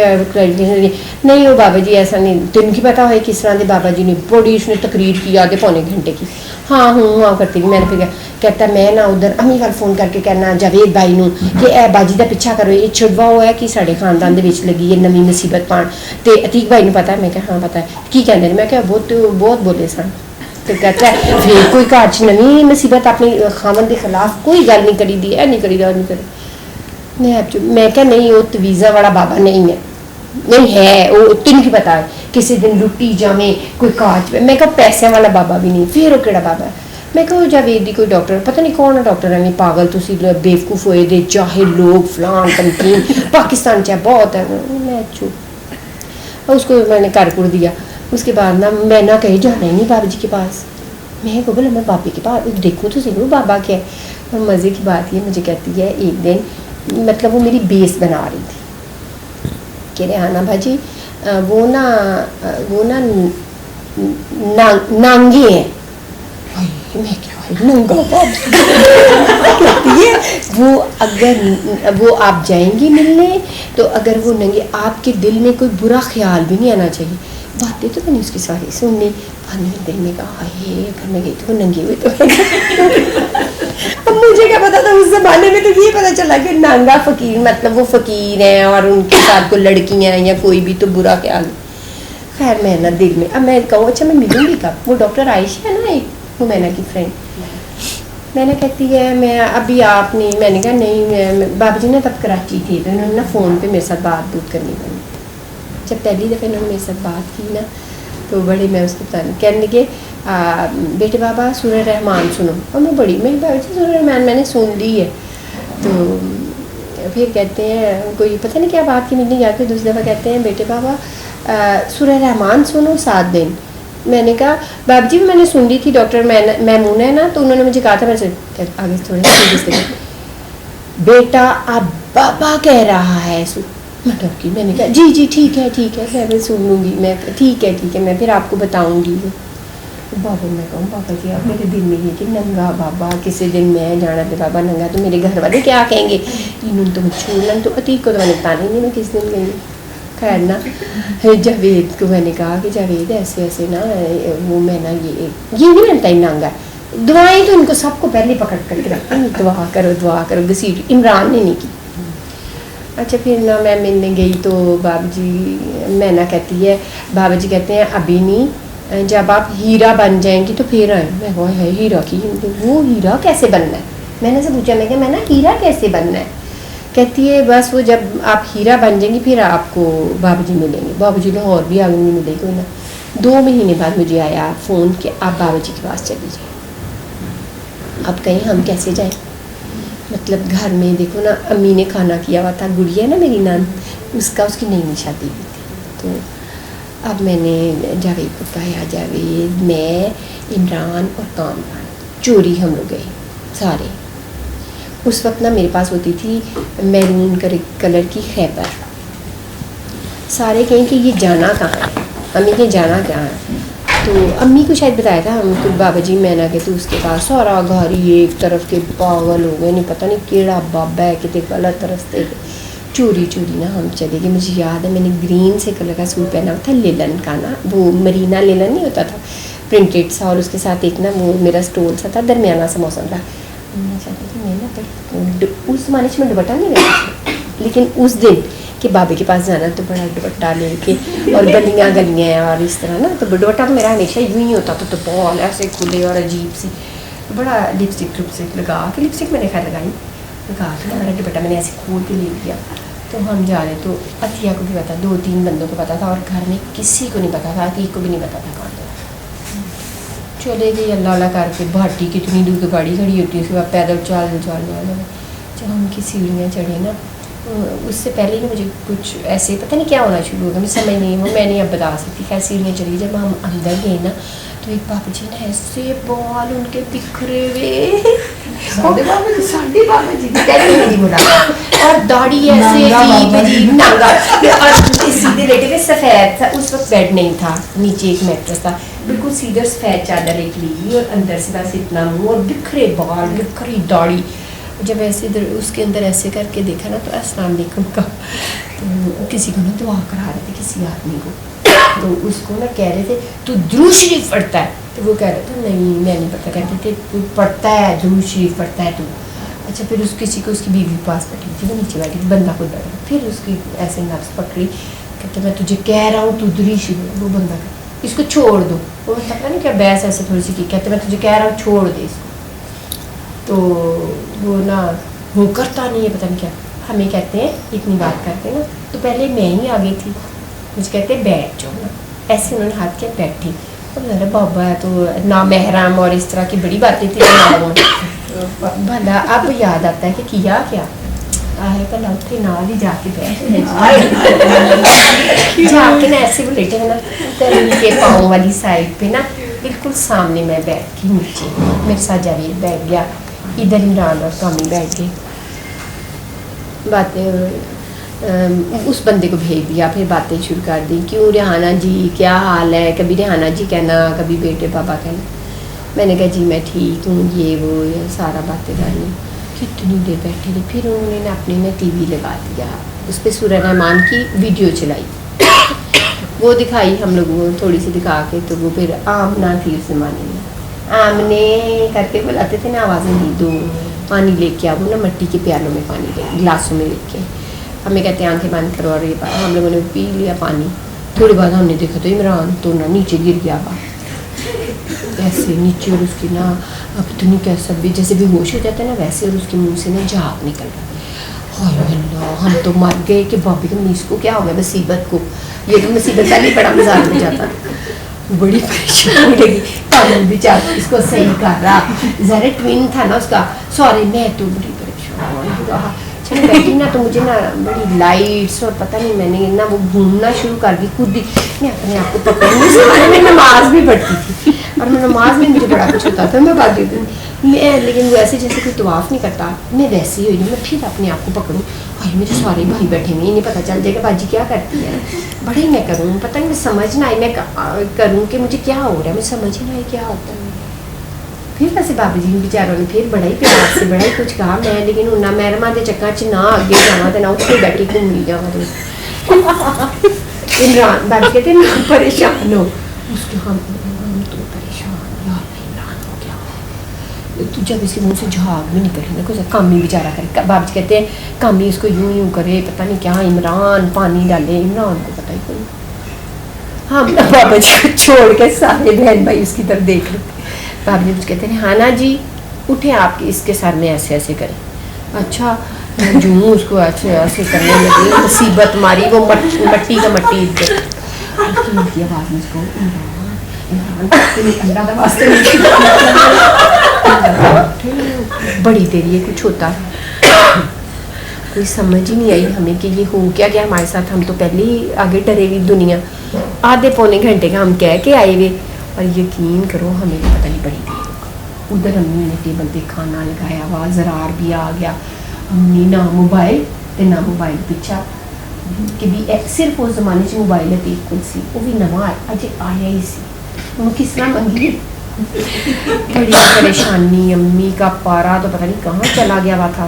نہیں وہ بابا جی ایسا نہیں, تینوں کی پتا ہوئے کس طرح دے بابا جی نے بڑی اس نے تقریر کی آدھے پونے گھنٹے کی. ہاں ہوں کرتی میں نے پھر کہتا میں نا ادھر امی وال فون کر کے کہنا جاوید بھائی نو کہ اے باجی دا پیچھا کرو, یہ چھڑوا ہوا ہے کہ سارے خاندان دے وچ لگی ہے نویں مصیبت پان. تے عتیق بھائی نو پتا ہے. میں کہا ہاں پتا ہے. کی کہندے نے؟ میں کہا بہت بولے سن. تو کہتا ہے پھر کوئی گھر چ نویں مصیبت اپنی خامن دے خلاف کوئی گل نہیں کری دی, نہیں کری دا نہیں کری. میں کہا نہیں وہ تویزا والا بابا نہیں ہے, نہیں ہے وہ تین کی پتا ہے کسی دن لٹی جاویں کوئی کاج. میں کہا پیسے والا بابا بھی نہیں. پھر وہ کہڑا بابا ہے؟ میں کہا جاوید دی کوئی ڈاکٹر پتہ نہیں کون ہے ڈاکٹر ہے پاگل تسی بیوقوف ہوئے دے جاہل لوگ فلان تمکین پاکستان چاہے بہت ہے. میں چپ اس کو میں نے کر کر دیا. اس کے بعد نا میں نہ کہیں جانا ہی نہیں بابا جی کے پاس. میں کو بولا میں بابے کے پاس دیکھوں تو صحیح بابا کیا ہے. اور مزے کی بات یہ مجھے کہتی ہے ایک دن مطلب وہ میری بیس بنا رہی تھی کہ ریحانہ بھاجی وہ نا نانگے ہیں. میں کیا ننگا کہتی ہے وہ اگر وہ آپ جائیں گی ملنے تو اگر وہ ننگے آپ کے دل میں کوئی برا خیال بھی نہیں آنا چاہیے. باتیں تو میں نے اس کی ساری سننی دل میں کہا ہے اگر میں گئی تو وہ ننگی ہوئی تو اب مجھے کیا پتا تھا اس زمانے میں. تو یہ پتا چلا کہ نانگا فقیر مطلب وہ فقیر ہیں اور ان کے ساتھ کوئی لڑکیاں ہیں یا کوئی بھی تو برا خیال. خیر میں نا دل میں اب میں کہوں اچھا میں ملوں گی کب. وہ ڈاکٹر عائشہ ہے نا ایک وہ میں کی فرینڈ. میں نے کہتی ہے میں ابھی آپ نہیں. میں نے کہا نہیں بابا جی نے تب کراچی تھی تو انہوں نے نا فون پہ میرے ساتھ بات بوت کرنی پڑی. جب پہلی دفعہ انہوں نے میرے ساتھ بات کی نا تو بڑے میں اس کو کہنے لگے بیٹے بابا سورہ رحمان سنو. اور میں بڑی میں بابا جی سورہ رحمان میں نے سن لی ہے. تو پھر کہتے ہیں کوئی پتہ نہیں کیا بات کی مجھے نہیں یاد. دوسری دفعہ کہتے ہیں بیٹے بابا سورہ رحمان سنو 7 دن. میں نے کہا بابا جی میں نے سن لی تھی ڈاکٹر میمونہ ہے نا تو انہوں نے مجھے کہا تھا میں آگے تھوڑے سے بیٹا اب بابا کہہ رہا ہے. میں نے کہا جی ٹھیک ہے میں سن لوں گی. میں ٹھیک ہے میں پھر آپ کو بتاؤں گی. بابا میں کہوں بابا جی آپ میرے دل میں یہ کہ ننگا بابا کسی دن میں جانا تھا بابا ننگا تو میرے گھر والے کیا کہیں گے. انہوں تو چھوڑنا تو عتیق کو تو میں نے بتانا ہی نہیں میں کس دن گئی. خیر نا جاوید کو میں نے کہا کہ جاوید ایسے نا وہ میں نا یہ نہیں بنتا ہی نانگا. دعائیں تو ان کو سب کو پہلے پکڑ کر کے رکھتے ہیں دعا کرو گھسیٹ. عمران نے نہیں کی. اچھا پھر نہ میں ملنے گئی تو بابا جی میں نہ کہتی ہے بابا جی کہتے ہیں ابھی نہیں جب آپ ہیرا بن جائیں گی تو پھر آئیں. میں وہ ہے ہیرا کی وہ ہیرا کیسے بننا ہے. میں نے سے پوچھا میں کہ میں نا ہیرا کیسے بننا ہے. کہتی ہے بس وہ جب آپ ہیرا بن جائیں گی پھر آپ کو بابا جی ملیں گے. بابا جی لاہور بھی آگے نہیں ملے کوئی نا. 2 مہینے بعد مجھے آیا فون کہ آپ بابا جی کے پاس چلی جائیں. اب کہیں ہم کیسے جائیں. مطلب گھر میں دیکھو نا امی نے کھانا کیا ہوا تھا. گڑیا نا میری ناند اس کی نئی شادی ہوئی تھی. تو اب میں نے جاوید کو کہا جاوید میں عمران اور کامران چوری ہم لوگ گئے سارے. اس وقت نا میرے پاس ہوتی تھی میرون کلر کی خیبر. سارے کہیں کہ یہ جانا کہاں ہے. امی کہ جانا کہاں ہے. تو امی کو شاید بتایا تھا ہم کو بابا جی میں نہ کہ تو اس کے پاس سارا گھر ہی ایک طرف کے پاگل ہو گئے. نہیں پتہ نہیں کیڑا بابا ہے کتنے غلط رستے چوری نا ہم چلے گئے. مجھے یاد ہے میں نے گرین سے کلر کا سوٹ پہنا ہوا تھا, للن کا نا, وہ مرینا للن نہیں ہوتا تھا, پرنٹڈ سا, اور اس کے ساتھ ایک نا وہ میرا اسٹول سا تھا, درمیانہ سا موسم تھا. میں چاہتی کہ میں نا اس زمانے میں دوپٹہ نہیں لگا, لیکن اس دن کہ بابے کے پاس جانا تو بڑا دوپٹہ لے کے, اور گلیاں اور اس طرح نا, تو دوپٹہ تو میرا ہمیشہ یوں ہی ہوتا تھا, تو بال ایسے کھلے اور عجیب سی, بڑا لپسٹک لگا کے, لپسٹک میں نے خیر لگائی, لگا کے ہمارا دوپٹہ میں نے ایسے کھول کے لے لیا. تو ہم جا رہے, تو عطیہ کو بھی پتا, 2-3 بندوں کو پتا تھا, اور گھر میں کسی کو نہیں پتا تھا, عتیق کو بھی نہیں پتا تھا کہاں گیا. چلے گئے اللہ اللہ کر کے, بھاٹی کتنی دور تو گاڑی کھڑی ہوتی ہے, اس کے بعد پیدل چل. جب ہم کی سیڑھیاں چڑھے نا, اس سے پہلے نا مجھے کچھ ایسے پتہ نہیں کیا ہونا شروع ہو گیا, مجھے سمجھ نہیں, وہ میں نہیں اب بتا سکتی. خیر سیڑھیاں چڑھی, جب ہم اندر گئے نا تو ایک بابا جی نا ایسے بال ان کے بکھرے ہوئے, ساڑھے بابا جی نہیں بولا, اور داڑھی ایسے عجیب ننگا, اور سیدھے لیٹے ہوئے, سفید تھا اس وقت, بیڈ نہیں تھا, نیچے ایک میٹرس تھا, بالکل سیدھا سفید چادر ایک لی, اور اندر سے بس اتنا منہ, اور بکھرے بال, بکھری داڑھی. جب ایسے اس کے اندر ایسے کر کے دیکھا نا, تو السلام علیکم کا, تو کسی کو نا دعا کرا رہے تھے کسی آدمی کو, تو اس کو نا کہہ رہے تھے تو درود شریف پڑھتا ہے, تو وہ کہہ رہے تھے نہیں میں نہیں پڑھتا, کہتے تھے تو پڑھتا ہے, درود شریف پڑھتا ہے تو. اچھا پھر اس کسی کو اس کی بیوی پاس بیٹھی تھی, وہ نیچے بیٹھی تھی, بندہ کو بیٹھا, پھر اس کی ایسے نفس پکڑی, کہتے میں تجھے کہہ رہا ہوں تو درود شریف, وہ بندہ کہتا اس کو چھوڑ دو, وہ پتہ نہیں کیا بحث ایسے تھوڑی سی کی, کہتے میں تجھے کہہ رہا ہوں چھوڑ دے اس کو. تو وہ نا وہ کرتا نہیں ہے, پتہ نہیں کیا, ہمیں کہتے ہیں اتنی بات کرتے ہیں نا, تو پہلے میں ہی آگے تھی, مجھے کہتے ہیں بیٹھ جاؤ نا, ایسے انہوں نے ہاتھ کیا بیٹھی, تو میرا بابا ہے تو نامحرم اور اس طرح کی بڑی باتیں تھیں. بھلا اب یاد آتا ہے کہ کیا آئے کل اتنے نال ہی جا کے بیٹھ جا کے نا ایسے وہ لیٹے ہیں نا, ترین کے پاؤں والی سائڈ پہ نا بالکل سامنے میں بیٹھ گئی, نیچے میرے ساتھ جاوید بیٹھ گیا, ادھر عمران اور کامی بیٹھ گئے. باتیں اس بندے کو بھیج دیا, پھر باتیں شروع کر دی, کیوں ریحانہ جی کیا حال ہے, کبھی ریحانہ جی کہنا, کبھی بیٹے بابا کہنا. میں نے کہا جی میں ٹھیک ہوں, یہ سارا باتیں کرنی. کتنی دیر بیٹھے رہے, پھر انہوں نے اپنے میں ٹی وی لگا دیا, اس پہ سورہ رحمان کی ویڈیو چلائی, وہ دکھائی ہم لوگوں تھوڑی سی دکھا کے. تو وہ پھر آمنا تھی اس زمانے میں, آمنے کر کے بلاتے تھے نا, آوازیں دی, دو پانی لے کے آ, وہ نا مٹی کے پیالوں میں پانی لے, گلاسوں میں لے کے, ہمیں کہتے ہیں آنکھیں بند کرو, اور یہ ہم لوگوں نے پی لیا پانی. تھوڑی بعد ہم نے دیکھا تو عمران تو نا نیچے گر گیا با, ایسے نیچے, اور اس کی نا اب تو نہیں کہہ سکتے, جیسے بھی ہوش ہو جاتا ہے نا ویسے, اور اس کے منہ سے نا جھاگ نکل رہا. ہائے اللہ, ہم تو مر گئے کہ بابی کو اس کو کیا ہو گیا مصیبت کو, یہ تو مصیبت پہلے بڑا مزاق ہو جاتا. بڑی پریشانی لگی, کامل بیچارہ اس کو صحیح کر رہا, ذرا ٹوین تھا نا اس کا, سوری میں تو بڑی پریشان رہا. چلو بیٹھی نا تو مجھے نا بڑی لائٹس اور پتہ نہیں, میں نے نا وہ گھومنا شروع کر دی خود ہی, میں اپنے آپ کو پکڑ, میں نماز بھی پڑھتی تھی, اور میں نماز میں مجھے بڑا کچھ ہوتا تھا, میں بات دیتی میں, لیکن وہ ایسے جیسے کوئی طواف نہیں کرتا, میں ویسے ہی ہوئی, میں پھر اپنے آپ کو پکڑوں, بھائی میرے سارے بھائی بیٹھے ہوئے, انہیں پتہ چل جائے گا باجی کیا کرتی ہے, بڑا ہی میں کروں, پتہ نہیں میں سمجھ نہ آئی میں کروں کہ مجھے کیا ہو رہا ہے, مجھے سمجھ ہی نہ آئی کیا ہوتا ہے. پھر ویسے بابا جی بیچاروں نے پھر بڑا ہی پیار سے بڑا ہی کچھ کہا, میں لیکن ہوں نہ محرمہ کے چکر چ نہ اگے جانا تو نہ اتنے بیٹھی گھومی جانا. عمران بابا کہتے نہ پریشان ہو, اس کے ہم تو پریشان یار عمران ہو گیا, تو جب اس کے منہ سے جھاگ بھی نکلے نا, کچھ کامی بیچارہ کرے, بابا جی کہتے ہیں کامی اس کو یوں کرے, پتہ نہیں کیا, عمران پانی ڈالے, عمران کو پتہ ہی کوئی. ہم بابا جی کو چھوڑ کے سارے بہن بھائی اس کی طرف دیکھ لیتے. بابا جی کہتے ہیں ہاں نا جی اٹھیں آپ اس کے سر میں ایسے ایسے کریں. اچھا جو اس کو ایسے ایسے کرنے لگی, مصیبت ماری, وہ مٹی کا مٹی کی آواز میں اس کو اللہ کا واسطے بڑی دیر یہ کچھ ہوتا ہے, کوئی سمجھ ہی نہیں آئی ہمیں کہ یہ ہو کیا گیا ہمارے ساتھ. ہم تو پہلے ہی آگے ڈرے ہوئی دنیا, آدھے پونے گھنٹے کا ہم کہہ کے آئے ہوئے, اور یقین کرو ہمیں بھی پتہ نہیں پڑی تھی. ادھر امی نے ٹیبل پہ کھانا لگایا ہوا, زرار بھی آ گیا, امی نہ موبائل تے نہ موبائل پیچھا, کہ بھی صرف اس زمانے سے موبائل ہے کل سی, وہ بھی نواں اجے آیا ہی سی, وہ کس طرح منگی. بڑی پریشانی, امی کا پارا تو پتہ نہیں کہاں چلا گیا ہوا تھا.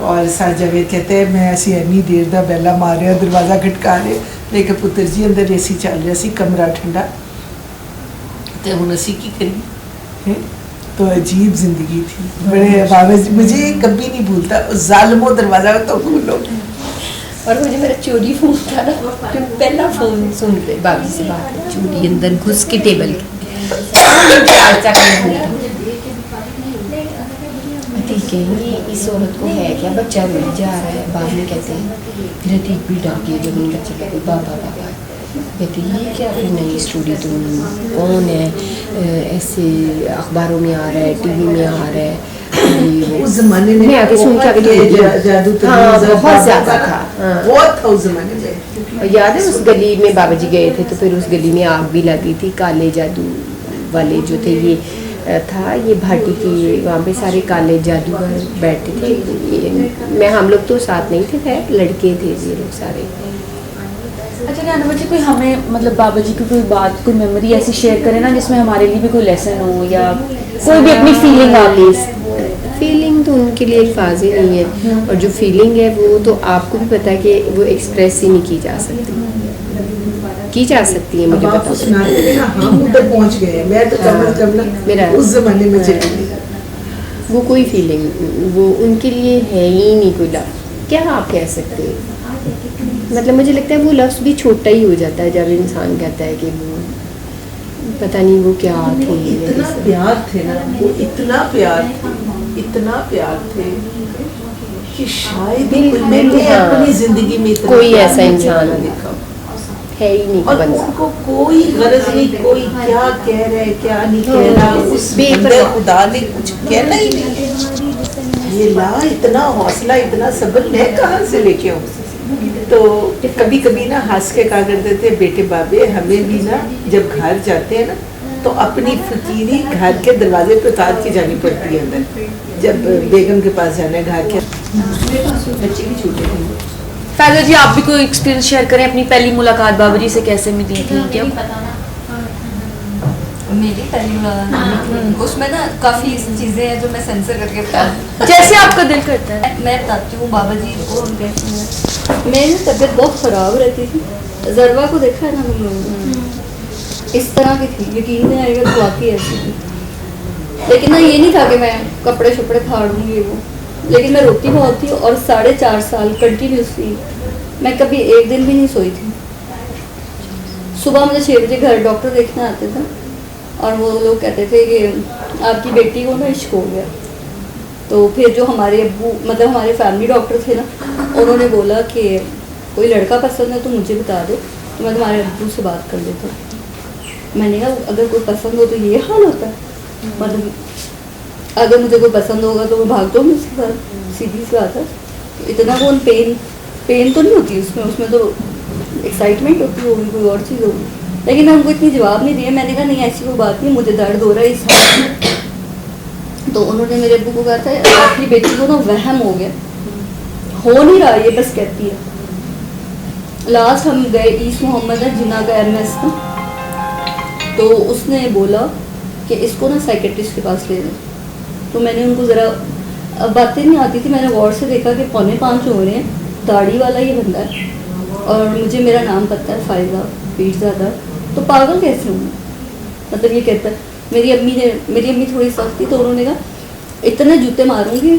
اور سر جاوید کہتے ہیں میں ایسی اینی دیر دا بیلا مار رہا دروازہ کھٹکا رہے لیکن پتر جی اندر اے سی چل رہا سی کمرہ ٹھنڈا تو ہوں اسی کی کریے. تو عجیب زندگی تھی بڑے بابا جی مجھے کبھی نہیں بھولتا ظالموں دروازہ تو کھولو. اور مجھے میرا چوری فون تھا نا کہ پہلا فون سن رہے بابی سے بات چوری اندر گھس کے ٹیبل ٹھیک ہے یہ اس عورت کو ہے کیا بچہ مل جا رہا ہے. بعد میں کہتے ہیں رتیق بھی ڈر گئے جب ان بچے کہتے بابا بابا کہتے یہ کیا کوئی نئی اسٹوری تم کون ہے ایسے اخباروں میں آ رہا ہے ٹی وی میں آ رہا ہے. اس زمانے میں میں آگے سن کے جادو بہت زیادہ تھا بہت تھا اس زمانے میں. یاد ہے اس گلی میں بابا جی گئے تھے تو پھر اس گلی میں آگ بھی لگی تھی. کالے جادو والے جو تھے یہ تھا یہ بھاٹی کی وہاں پہ سارے کالے جادوگر بیٹھے تھے. میں ہم لوگ تو ساتھ نہیں تھے خیر لڑکے تھے یہ لوگ سارے. اچھا نینا بچے کوئی ہمیں مطلب بابا جی کی کوئی بات کوئی میموری ایسی شیئر کرے نا جس میں ہمارے لیے بھی کوئی لیسن ہو یا کوئی بھی اپنی فیلنگ آ فیلنگ تو ان کے لیے الفاظ ہی نہیں ہے اور جو فیلنگ ہے وہ تو آپ کو بھی پتا ہے کہ وہ ایکسپریس ہی نہیں کی جا سکتی ہے. مجھے پتا ہم ادھر پہنچ گئے میں تو کم از کم میرا اس زمانے میں چلی وہ کوئی فیلنگ وہ ان کے لیے ہے ہی نہیں کوئی لفظ. کیا آپ کہہ سکتے ہیں مطلب مجھے لگتا ہے وہ لفظ بھی چھوٹا ہی ہو جاتا ہے جب انسان کہتا ہے کہ وہ پتہ نہیں وہ کیا تھے. اتنا پیار تھے نا وہ اتنا پیار تھے کہ شاید میں نے اپنی زندگی میں کوئی ایسا انسان دیکھا ہے ہی نہیں. اور ان کو کوئی غرض نہیں کوئی کیا کہہ رہے کیا نہیں کہہ رہا اس بندے خدا نے کچھ کہنا ہی نہیں. یہ لا اتنا حوصلہ اتنا صبر میں کہاں سے لے کے آؤں. تو کبھی کبھی نا ہنس کے کہا کرتے تھے بیٹے بابے ہمیں بھی نا جب گھر جاتے ہیں نا تو اپنی فقیری گھر کے دروازے پہ اتار کے جانی پڑتی ہے اندر. جب بیگم کے پاس جانا ہے گھر کے بچے بھی چھوٹے تھے. فیضا جی آپ بھی کوئی ایکسپیرینس شیئر کریں اپنی پہلی ملاقات بابا جی سے کیسے ملی تھی کیا میری پہلی ملاقات اس میں نا کافی چیزیں ہیں جو میں سینسر کر کے بتاؤں جیسے آپ کا دل کرتا ہے. میں بتاتی ہوں بابا جی کو ہم کہتے ہیں میری طبیعت بہت خراب رہتی تھی. ضربہ کو دیکھا ہے نا ہم لوگوں نے اس طرح کی تھی یقین نہیں آئے گا تو واقعی ایسی تھی. لیکن نا یہ نہیں تھا کہ میں کپڑے شپڑے پھاڑوں گی وہ لیکن میں روتی بہت تھی اور 4.5 سال کنٹینیوسلی میں کبھی ایک دن بھی نہیں سوئی تھی. صبح مجھے 6 بجے گھر ڈاکٹر دیکھنے آتے تھے اور وہ لوگ کہتے تھے کہ آپ کی بیٹی کو نا عشق ہو گیا. تو پھر جو ہمارے ابو مطلب ہمارے فیملی ڈاکٹر تھے نا انہوں نے بولا کہ کوئی لڑکا پسند ہے تو مجھے بتا دو تو میں تمہارے ابو سے بات کر لیتا ہوں. میں نے کہا اگر کوئی پسند ہو تو یہ حال ہوتا ہے مطلب اگر مجھے کوئی پسند ہوگا تو میں بھاگ دوں گی اس کے ساتھ سیدھی سی بات ہے. اتنا کون پین تو نہیں ہوتی اس میں تو ایکسائٹمنٹ ہوتی ہوگی کوئی اور چیز ہوگی. لیکن میں ان کو اتنی جواب نہیں دیا. میں نے کہا نہیں ایسی کوئی بات نہیں مجھے درد ہو رہا ہے اس میں. تو انہوں نے میرے ابو کو کہا تھا آپ کی بیٹی کو نا وہم ہو گیا ہو نہیں رہا یہ بس کہتی ہے. لاسٹ ہم گئے ایس محمد ہے جنہ کا MS نا تو اس نے بولا کہ اس کو نا سائیکٹرسٹ کے پاس لے دیں. تو میں نے ان کو ذرا باتیں نہیں آتی تھی. میں نے غور سے دیکھا کہ 4:45 ہو رہے ہیں داڑھی والا یہ بندہ ہے اور مجھے میرا نام پتہ ہے فائزہ پیرزادہ تو پاگل کیسے ہوں مطلب یہ کہتا ہے. میری امی تھوڑی سخت تھی تو انہوں نے کہا اتنے جوتے ماروں گی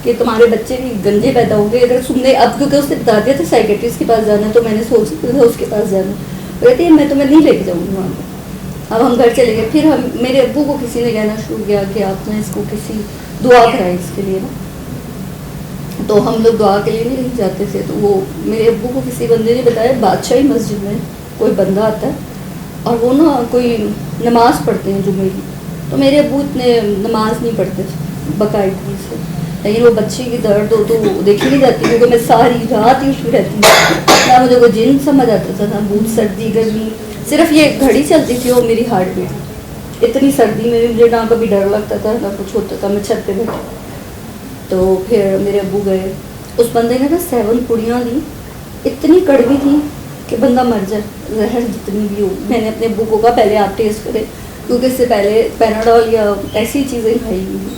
کہ تمہارے بچے بھی گندے پیدا ہوں گے اگر تم نے اب کیونکہ اس نے بتا دیا تھا سائیکٹرسٹ کے پاس جانا ہے تو میں نے سوچا تھا اس کے پاس جانا. کہتی ہے میں تمہیں نہیں لے کے جاؤں گی وہاں پہ. اب ہم گھر چلے گئے. پھر میرے ابو کو کسی نے کہنا شروع کیا کہ آپ نے اس کو کسی دعا کرائے اس کے لیے نا. تو ہم لوگ دعا کے لیے نہیں جاتے تھے. تو وہ میرے ابو کو کسی بندے نے بتایا بادشاہی مسجد میں کوئی بندہ آتا ہے اور وہ نا کوئی نماز پڑھتے ہیں جمعے کی. تو میرے ابو اتنے نماز نہیں پڑھتے تھے باقاعدگی سے لیکن وہ بچے کی درد ہو تو دیکھی نہیں جاتی کیونکہ میں ساری رات ہی اٹھی رہتی ہوں. نہ مجھے کوئی جن سمجھ آتا تھا نہ بھوت سردی گرمی. صرف یہ گھڑی چلتی تھی اور میری ہارٹ بیٹ. اتنی سردی میں بھی مجھے نہ کبھی ڈر لگتا تھا نہ کچھ ہوتا تھا. میں چھت پہ بیٹھی تو پھر میرے ابو گئے. اس بندے نے نا 7 پڑیاں لی اتنی کڑوی تھی کہ بندہ مر جائے زہر جتنی بھی ہو. میں نے اپنے ابو کو کہا پہلے آپ ٹیسٹ کریں کیونکہ اس سے پہلے پیناڈول یا ایسی چیزیں کھائی ہوئی.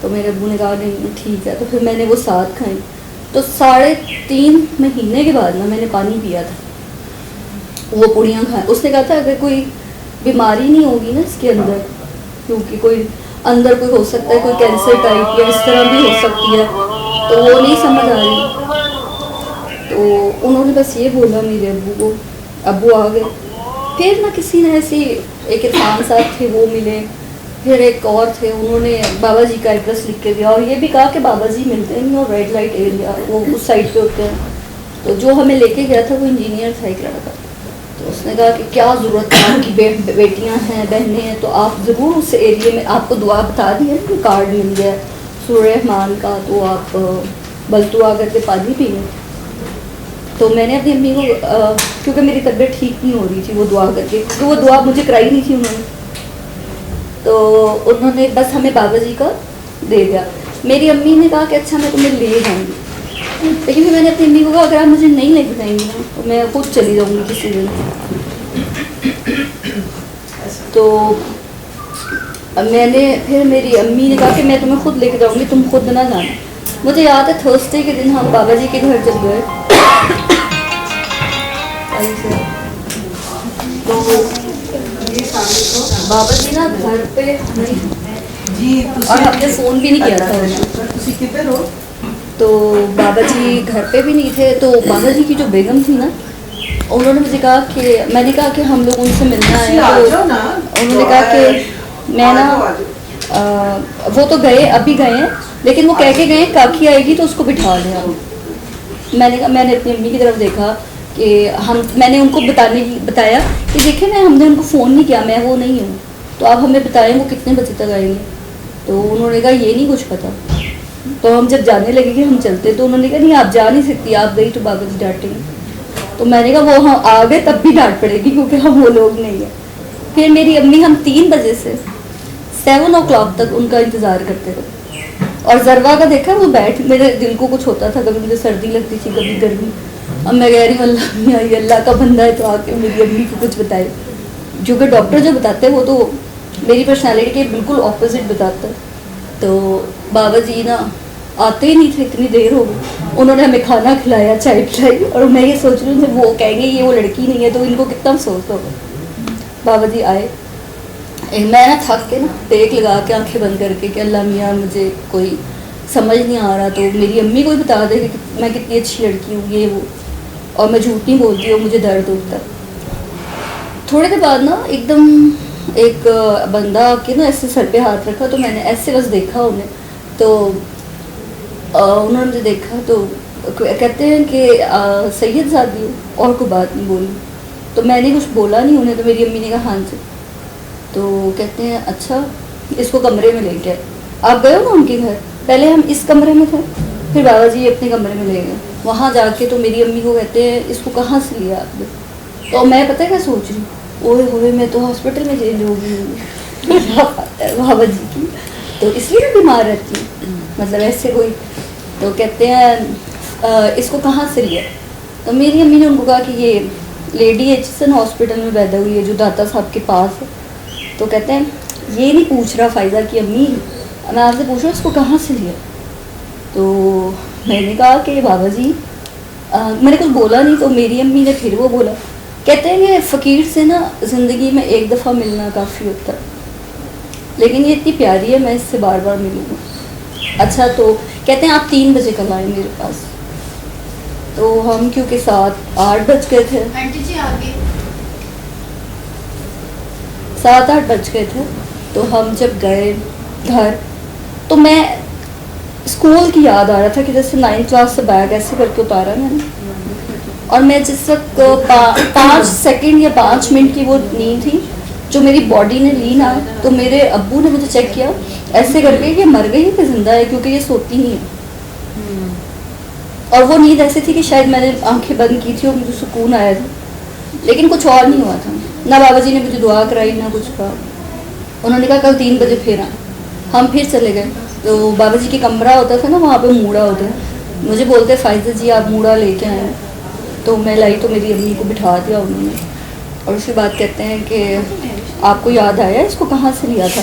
تو میرے ابو نے کہا نہیں ٹھیک ہے. تو پھر میں نے وہ 7 کھائیں. تو 3.5 مہینے کے بعد نا میں نے پانی پیا تھا وہ پوڑیاں کھائیں. اس نے کہا تھا اگر کوئی بیماری نہیں ہوگی نا اس کے اندر, کیونکہ کوئی اندر کوئی ہو سکتا ہے کوئی کینسر ٹائپ یا اس طرح بھی ہو سکتی ہے, تو وہ نہیں سمجھ آ رہی. تو انہوں نے بس یہ بولا میرے ابو کو. ابو آ گئے. پھر نہ کسی نے ایسی ایک عرفان صاحب تھے وہ ملے, پھر ایک اور تھے, انہوں نے بابا جی کا ایڈریس لکھ کے دیا اور یہ بھی کہا کہ بابا جی ملتے ہیں اور ریڈ لائٹ ایریا وہ اس سائڈ پہ ہوتے ہیں. تو جو ہمیں لے کے گیا تھا وہ انجینئر تھا ایک لڑکا. تو اس نے کہا کہ کیا ضرورت ہے, آپ کی بیٹیاں ہیں بہنیں ہیں تو آپ ضرور اس ایریے میں, آپ کو دعا بتا دی ہے کہ کارڈ مل گیا سورہ رحمان کا, تو آپ بس دعا کر کے پانی پئیں. تو میں نے اپنی امی کو, کیونکہ میری طبیعت ٹھیک نہیں ہو رہی تھی, وہ دعا کر کے, کیونکہ وہ دعا مجھے کرائی نہیں تھی انہوں نے, تو انہوں نے بس ہمیں بابا جی کا دے دیا. میری امی نے کہا کہ اچھا میں تمہیں لے جاؤں گی, لیکن پھر میں نے اپنی امی کو کہا اگر آپ مجھے نہیں لے کے جائیں گی نا تو میں خود چلی جاؤں گی کسی دن. تو میں نے پھر میری امی نے کہا کہ میں تمہیں خود لے کے جاؤں گی, تم خود نہ جانا. مجھے یاد ہے تھرسڈے کے دن ہم بابا جی کے گھر جب گئے تو بابا جی نا گھر پہ نہیں, اور ہم نے فون بھی نہیں کیا تھا. تو بابا جی گھر پہ بھی نہیں تھے. تو بابا جی کی جو بیگم تھی نا, انہوں نے مجھے کہا کہ, میں نے کہا کہ ہم لوگ ان سے ملنا ہے, تو انہوں نے کہا کہ میں نا وہ تو گئے ابھی گئے ہیں, لیکن وہ کہہ کے گئے کاکی آئے گی تو اس کو بٹھا لیا. میں نے کہا, میں نے اپنی امی کی طرف دیکھا کہ میں نے ان کو بتایا کہ دیکھیں ہم نے ان کو فون نہیں کیا, میں وہ نہیں ہوں, تو آپ ہمیں بتائیں وہ کتنے بجے تک آئیں گے. تو انہوں نے کہا یہ نہیں کچھ پتا. تو ہم جب جانے لگے کہ ہم چلتے, تو انہوں نے کہا نہیں آپ جا نہیں سکتی, آپ گئی تو بابا جی ڈانٹیں گے. تو میں نے کہا وہ ہم آ گئے تب بھی ڈانٹ پڑے گی کیونکہ ہم وہ لوگ نہیں ہیں. پھر میری امی ہم 3 بجے سے 7 o'clock تک ان کا انتظار کرتے رہے. اور ذروہ کا دیکھا وہ بیٹھ, میرے دل کو کچھ ہوتا تھا, کبھی مجھے سردی لگتی تھی کبھی گرمی. اب میں کہہ رہی ہوں اللہ کا بندہ ہے تو آ کے میری امی کو کچھ بتائے, جو کہ ڈاکٹر جو بتاتے ہیں وہ تو میری پرسنالٹی کے بالکل اپوزٹ بتاتا ہے. تو بابا جی نا آتے ہی نہیں تھے, اتنی دیر ہو گئی. انہوں نے ہمیں کھانا کھلایا, چائے پلائی, اور میں یہ سوچ رہی ہوں وہ کہیں گے یہ وہ لڑکی نہیں ہے تو ان کو کتنا افسوس ہوگا. بابا جی آئے, میں نا تھک کے نا ٹیک لگا کے آنکھیں بند کر کے کہ اللہ میاں مجھے کوئی سمجھ نہیں آ رہا, تو میری امی کو بتا دے کہ میں کتنی اچھی لڑکی ہوں یہ وہ, اور میں جھوٹ نہیں بولتی ہوں, مجھے درد ہوتا. تھوڑے دیر بعد نا ایک دم ایک بندہ آ کے نا ایسے سر پہ ہاتھ رکھا, تو میں نے ایسے بس دیکھا انہیں. تو انہوں نے مجھے دیکھا تو کہتے ہیں کہ سید زادی ہو, اور کوئی بات نہیں بولی. تو میں نے کچھ بولا نہیں انہیں. تو میری امی نے کہا ہاں جی. تو کہتے ہیں اچھا اس کو کمرے میں لے کے, آپ گئے ہو نا ان کے گھر, پہلے ہم اس کمرے میں تھے, پھر بابا جی اپنے کمرے میں لے گئے. وہاں جا کے تو میری امی کو کہتے ہیں اس کو کہاں سے لیا آپ نے. تو میں پتہ کیا سوچ رہی ہوں, اوے ہوئے میں تو ہاسپٹل میں چینج ہو گئی ہوں بابا جی کی, تو اس لیے میں بیمار رہتی ہوں, مطلب ایسے کوئی. تو کہتے ہیں اس کو کہاں سے لیا. تو میری امی نے ان کو کہا کہ یہ لیڈی ایچسن ہاسپٹل میں پیدا ہوئی ہے جو داتا صاحب کے پاس ہے. تو کہتے ہیں یہ نہیں پوچھ رہا فائزہ کی امی, میں آپ سے پوچھ رہا ہوں اس کو کہاں سے لیا. تو میں نے کہا کہ بابا جی, میں نے کچھ بولا نہیں. تو میری امی نے پھر وہ بولا, کہتے ہیں کہ فقیر سے نا زندگی میں ایک دفعہ ملنا کافی ہوتا ہے, لیکن یہ اتنی پیاری ہے میں اس سے بار بار ملوں گا. اچھا تو کہتے ہیں آپ 3 بجے کل آئیں میرے پاس. تو ہم کیونکہ 7-8 بج گئے تھے, 7-8 بج گئے تھے. تو ہم جب گئے گھر تو میں اسکول کی یاد آ رہا تھا کہ جیسے 9th کلاس سے بیگ ایسے کر کے اتارا میں نے, اور میں جس وقت 5 سیکنڈ یا 5 منٹ کی وہ نیند تھی جو میری باڈی نے لی نا, تو میرے ابو نے مجھے چیک کیا ایسے کر کے کہ مر گئی کہ زندہ ہے, کیونکہ یہ سوتی نہیں ہے. اور وہ نیند ایسی تھی کہ شاید میں نے آنکھیں بند کی تھی اور مجھے سکون آیا تھا, لیکن کچھ اور نہیں ہوا تھا. نہ بابا جی نے مجھے دعا کرائی نہ کچھ کہا. انہوں نے کہا کل 3 بجے پھر آئیں. ہم پھر چلے گئے. تو بابا جی کے کمرہ ہوتا تھا نا, وہاں پہ موڑا ہوتا ہے. مجھے بولتے فائزہ جی آپ موڑا لے کے آئیں. تو میں لائی تو میری امی کو بٹھا دیا انہوں نے, اور اس کے بعد کہتے ہیں کہ آپ کو یاد آیا اس کو کہاں سے لیا تھا.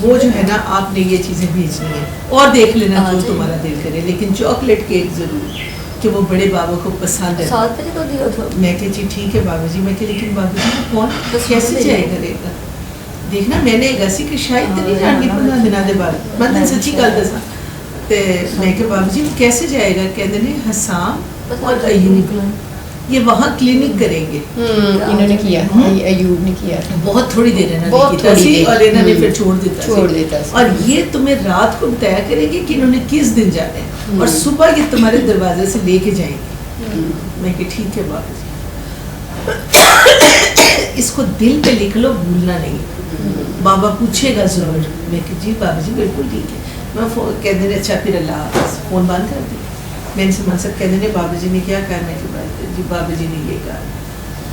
وہ جو ہے نا آپ نے یہ چیزیں بھیجنی ہے اور دیکھ لینا جو تمہارا دل کرے, لیکن چاکلیٹ کیک ضرور کہ وہ بڑے بابا کو پسند ہے. 7 بجے کو دیا تھا. میں کہ جی ٹھیک ہے بابا جی. میں کہ لیکن بابا جی کو کون کیسے جائے کرے گا. دیکھنا میں نے گسی کہ شاید نہیں جان کے 15 دنوں کے بعد میں سچی گل دساں تے میں کہ بابا جی کیسے جائے گا. کہتے ہیں حسام اور ایوب یہ وہاں کلینک کریں گے. انہوں نے کیا, ایوب نے کیا, بہت تھوڑی دیر انہوں نے کیا اور انہوں نے پھر چھوڑ دیتا. اور یہ تمہیں رات کو بتایا کریں گے کہ انہوں نے کس دن جانا ہے اور صبح یہ تمہارے دروازے سے لے کے جائیں گے. میں کہ ٹھیک ہے بابا جی. اس کو دل پہ لکھ لو, بھولنا نہیں. بابا پوچھے گا ضرور. میں کہ جی بابا جی بالکل ٹھیک ہے. میں کہتے ہیں اچھا پھر اللہ حافظ, فون بند کر دی. میں ان سے منصب کہتے ہیں بابا جی نے کیا کرنا ہے کہ بات جی بابا جی نے یہ کہا.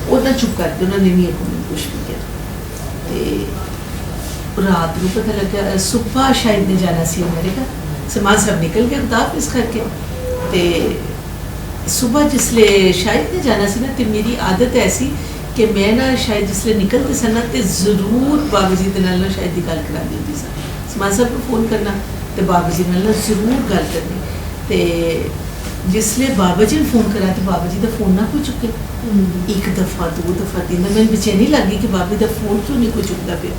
وہ نہ چپ کر کے انہوں نے نہیں کو کچھ بھی کیا. رات کو پتہ لگا صبح شاید نے جانا سی امریکہ. سمان صاحب نکل گیا خدا حافظ کر کے. تے صبح جس لئے شاید نے جانا سی نا تے میری عادت ایسی کہ میں نا شاید جس لئے نکلتے سن تے ضرور بابا جی دے نال شاید دی گل کرا دی ہوتی سا. سمان صاحب کو فون کرنا تے بابا جی نال ضرور گل کرنی. تے جس لئے بابا جی نے فون کرا تو بابا جی دا فون نہ کوئی چکے. ایک دفعہ 2 دفعہ 3 دفعہ میں بچینی لگ گئی کہ بابا دا فون کیوں نہیں کوئی چکتا پھر.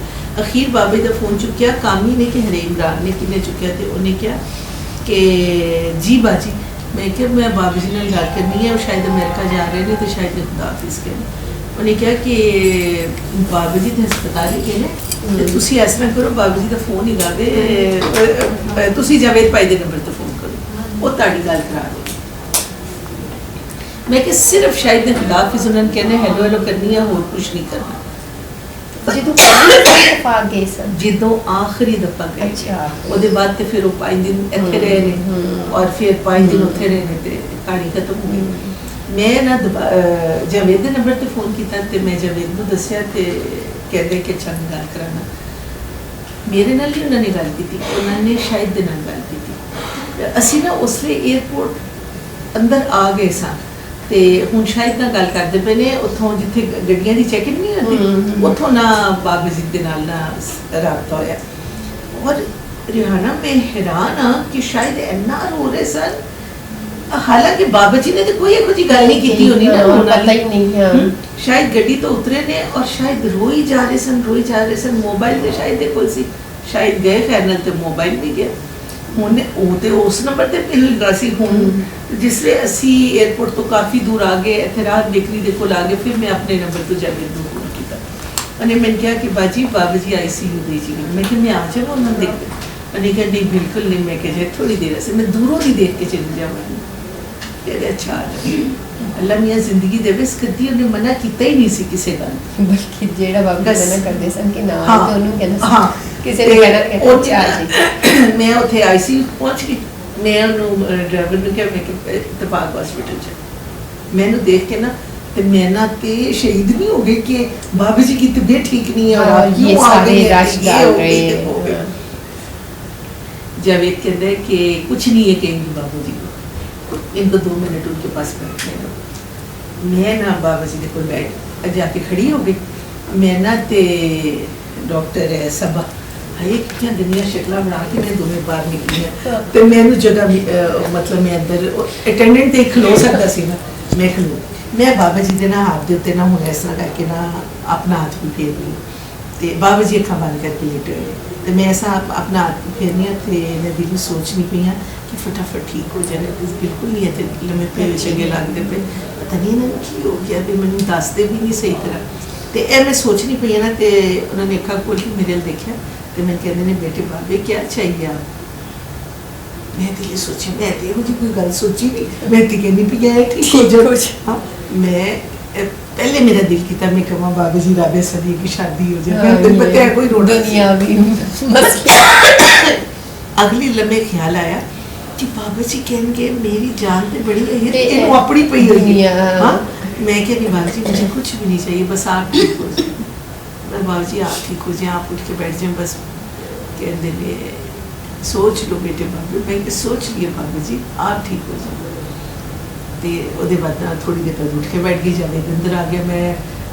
اخیر بابا دا فون چکیا کامی نے کہ ہرے عمران نے کنے چکیا تے انہیں کیا کہ جی باجی. میں کہ میں بابا جی نے گل کرنی ہے اور شاید امریکہ جا رہے ہیں تو شاید خدا حافظ کہنا. انہیں کیا کہ بابا جی تے ہسپتال ہی گئے تسی اس طرح کرو بابا جی دا فون ہی لا دے تسی جاوید پائی دے نمبر تے فون کرو وہ تاڑی گل کرا دو. میں کہ صرف شاید نے خدا حافظ انہوں نے کہنے ہیلو ہیلو کرنی ہے اور کچھ نہیں کرنا. جدو آخری دفعہ گئے وہ دے بعد تے پھر وہ 5 دن اتھے رہے نے اور پھر 5 دن اتھے رہے نے تے کہانی ختم ہو گئی. میں نا جاوید دے نمبر تے فون کیتا تے میں جاوید نو دسیا تے کہندے کہ چنگ گل کرانا. میرے نال ہی انہوں نے گل کی تھی, انہوں نے شاید دے نال گل کی تھی. اسی نا اس لیے ایئرپورٹ اندر آ گئے سن تے ہن شاید نہ گل کردے پے نے اتھوں جتھے گڈیاں دی چیکنگ نہیں ہوندی اتھوں نہ بابا جی دے نال نہ رابطہ ہویا. اور ریحانہ میں حیران ہاں کہ شاید اینا رو رہے سن حالانکہ بابا جی نے تو کوئی ایک جی گل نہیں کیتی ہونی نا, پتہ ہی نہیں. شاید گڈی تو اترے نے اور شاید روئی جا رہے سن. موبائل تے شاید دے کول سی, شاید گئے خیر نال تے موبائل نہیں گیا. ہن او تے اس نمبر تے مل گیا سی. ہن جس لئے اسی ایئرپورٹ تو کافی دور آگے اعتراض بیکری دے کول آگے پھر میں اپنے نمبر تو جاوید نو فون کیتا. انہیں میں نے کہا کہ باجی بابا جی آئی سی یو دے جی. میں کہ میں آ جاؤں انہوں نے دیکھ. انہیں کہا نہیں بالکل نہیں. میں کہ تھوڑی دیر سے میں دوروں ہی دیکھ کے چلی جاؤں. کہتے اچھا اللہ میاں زندگی دے بس کدی انہیں منع کیتا ہی نہیں سی کسے گل, بلکہ جیڑا بابا جی منع کردے سن کہ نہ تے انہوں کہنا کسے نے کہنا کہ اچھا جی. میں اوتھے آئی سی پہنچ گئی. میں انہوں ڈرائیور نے کہا میں کہ اتفاق ہاسپٹل چ میں انہوں دیکھ کے نا تے میں نا تے شہید نہیں ہو گئے کہ بابا جی کی طبیعت ٹھیک نہیں ہے اور یہ سارے رش ڈال رہے ہیں. جاوید کہتا ہے کہ کچھ نہیں ہے کہیں گے بابا جی کو, ان کو 2 منٹ ان کے پاس بیٹھنے دو. میں نا بابا جی کو بیٹھ جا کے کھڑی ہو گئی. میں نا تے ڈاکٹر ہے سبا ہائے کتنا دنیا شکلہ بنا کے میں دونوں باہر نکلی ہیں تو میں نے جگہ مطلب میں اندر اٹینڈنٹ تے کھلو سکتا سی نا میں کھلو. میں بابا جی دے نا ہاتھ دے تے نا ہوں اس طرح کر کے نا اپنا ہاتھ بھی پھیر لی تے بابا جی اکھاں بند کر کے لیٹے ہوئے تے میں ایسا اپنا ہاتھ پھیرنی ہے تے میں دل سوچنی پئی ہاں کہ فٹافٹ ٹھیک ہو جائے. بالکل نہیں ہے تے لمے پے چنگے لگتے پے پتہ نہیں انہوں نے کی ہو گیا تے میں دستے بھی نہیں صحیح طرح تے اے میں سوچنی پئی نا تے انہوں نے اکھاں کھول کے میرے دیکھا تے میں کہندے نے بیٹے بابے کیا چاہیے آپ. میں دل سوچی میں تے مجھے کوئی گل سوچی نہیں میں تے کہنی پئی ہے ٹھیک ہو جائے. میں پہلے میرا دل کیتا میں کہاں بابا جی رابعہ صدیق کی شادی ہو جائے میں پتہ ہے کوئی رونا دنیا بھی اگلی لمحے خیال آیا کہ بابا جی کہیں گے میری جان تے بڑی ہے یہ اپنی پئی ہوئی ہے. ہاں میں کہ بابا جی مجھے کچھ بھی نہیں چاہیے بس آپ ٹھیک ہو جائیں. بابا جی آپ ٹھیک ہو جائیں آپ اٹھ کے بیٹھ جائیں بس. کہتے ہیں سوچ لو بیٹے بابے. میں کہ سوچ لیے بابا جی آپ ٹھیک ہو جائیں. تے او دے بعد تھوڑی دیر بعد اٹھ کے بیٹھ گئی. جاوید اندر آ گیا. میں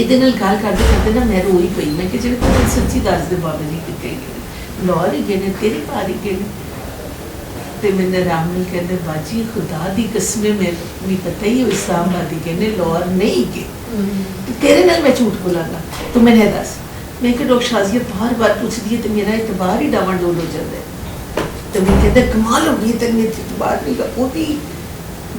ਇਹਦੇ ਨਾਲ ਗੱਲ ਕਰਦੇ ਨਾ ਮੈਂ ਰੋਈ ਪਈ ਮੈਂ ਕਿ ਜਿਹੜੇ ਤੂੰ ਸੱਚੀ ਦੱਸ ਦੇ ਬਾਬਾ ਜੀ ਕਿੱਥੇ ਗਏ ਲਾਹੌਰ ਹੀ ਗਏ ਨੇ ਤੇਰੀ ਪਾਰੀ ਗਏ ਨੇ ਤੇ ਮੈਨੂੰ ਰਾਮ ਨੇ ਕਹਿੰਦੇ ਬਾਜੀ ਖੁਦਾ ਦੀ ਕਸਮ ਮੈਨੂੰ ਪਤਾ ਹੀ ਉਹ ਇਸਲਾਮਾਬਾਦ ਹੀ ਗਏ ਨੇ ਲਾਹੌਰ ਨਹੀਂ ਗਏ ਤੇ ਤੇਰੇ ਨਾਲ ਮੈਂ ਝੂਠ ਬੋਲਾਂਗਾ ਤੂੰ ਮੈਨੂੰ ਦੱਸ ਮੈਂ ਕਿ ਡਾਕਟਰ ਸ਼ਾਜ਼ੀਆ ਬਾਰ-ਬਾਰ ਪੁੱਛਦੀ ਹੈ ਤੇ ਮੇਰਾ ਇਤਬਾਰ ਹੀ ਡਾਵਾਂਡੋਲ ਹੋ ਜਾਂਦਾ ਹੈ ਤੇ ਮੈਂ ਕਹਿੰਦਾ ਕਮਾਲ ਹੋ ਗਈ ਤੇ ਮੇਰੇ ਇਤਬਾਰ ਨਹੀਂ ਗਾ ਉਹਦੀ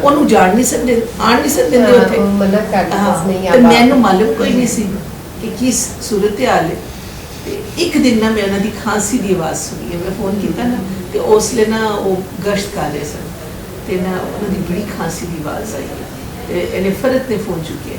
ਉਹਨੂੰ ਜਾਣ ਨਹੀਂ ਸਕਦੇ ਆਣ ਨਹੀਂ ਸਕਦੇ ਹੁੰਦੇ ਉੱਥੇ ਮਨਾ ਕਰਦੇ ਨਹੀਂ ਆ ਮੈਨੂੰ ਮਾਲੂਮ ਕੋਈ ਨਹੀਂ ਸੀ ਕਿ ਕਿਸ ਸੂਰਤ ਹਾਲ ਹੈ ਤੇ ਇੱਕ ਦਿਨ ਨਾ ਮੈਂ ਉਹਨਾਂ ਦੀ ਖਾਂਸੀ ਦੀ ਆਵਾਜ਼ ਸੁਣੀ ਮੈਂ ਫੋਨ ਕੀਤਾ ਨਾ ਤੇ ਉਸਲੇ ਨਾ ਉਹ ਗਸ਼ਤ ਕਰ ਰਹੇ ਸਨ ਤੇ ਨਾ ਉਹਨਾਂ ਦੀ ਬੜੀ ਖਾਂਸੀ ਦੀ ਆਵਾਜ਼ ਆਈ ਤੇ ਇਹਨੇ ਫਰਤ ਨੇ ਫੋਨ ਚੁੱਕਿਆ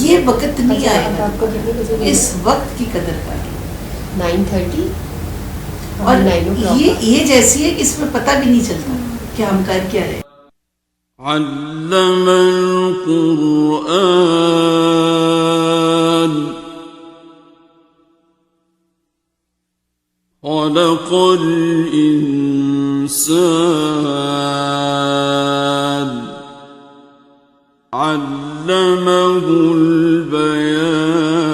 یہ وقت نہیں آئے گا، آپ کو کتنے بجے اس وقت کی قدر کریں. 9:30 اور 9 o'clock. یہ ایج ایسی ہے کہ اس میں پتہ بھی نہیں چلتا کہ ہم کر کیا رہے. علم القرآن خلق الإنسان علمه البيان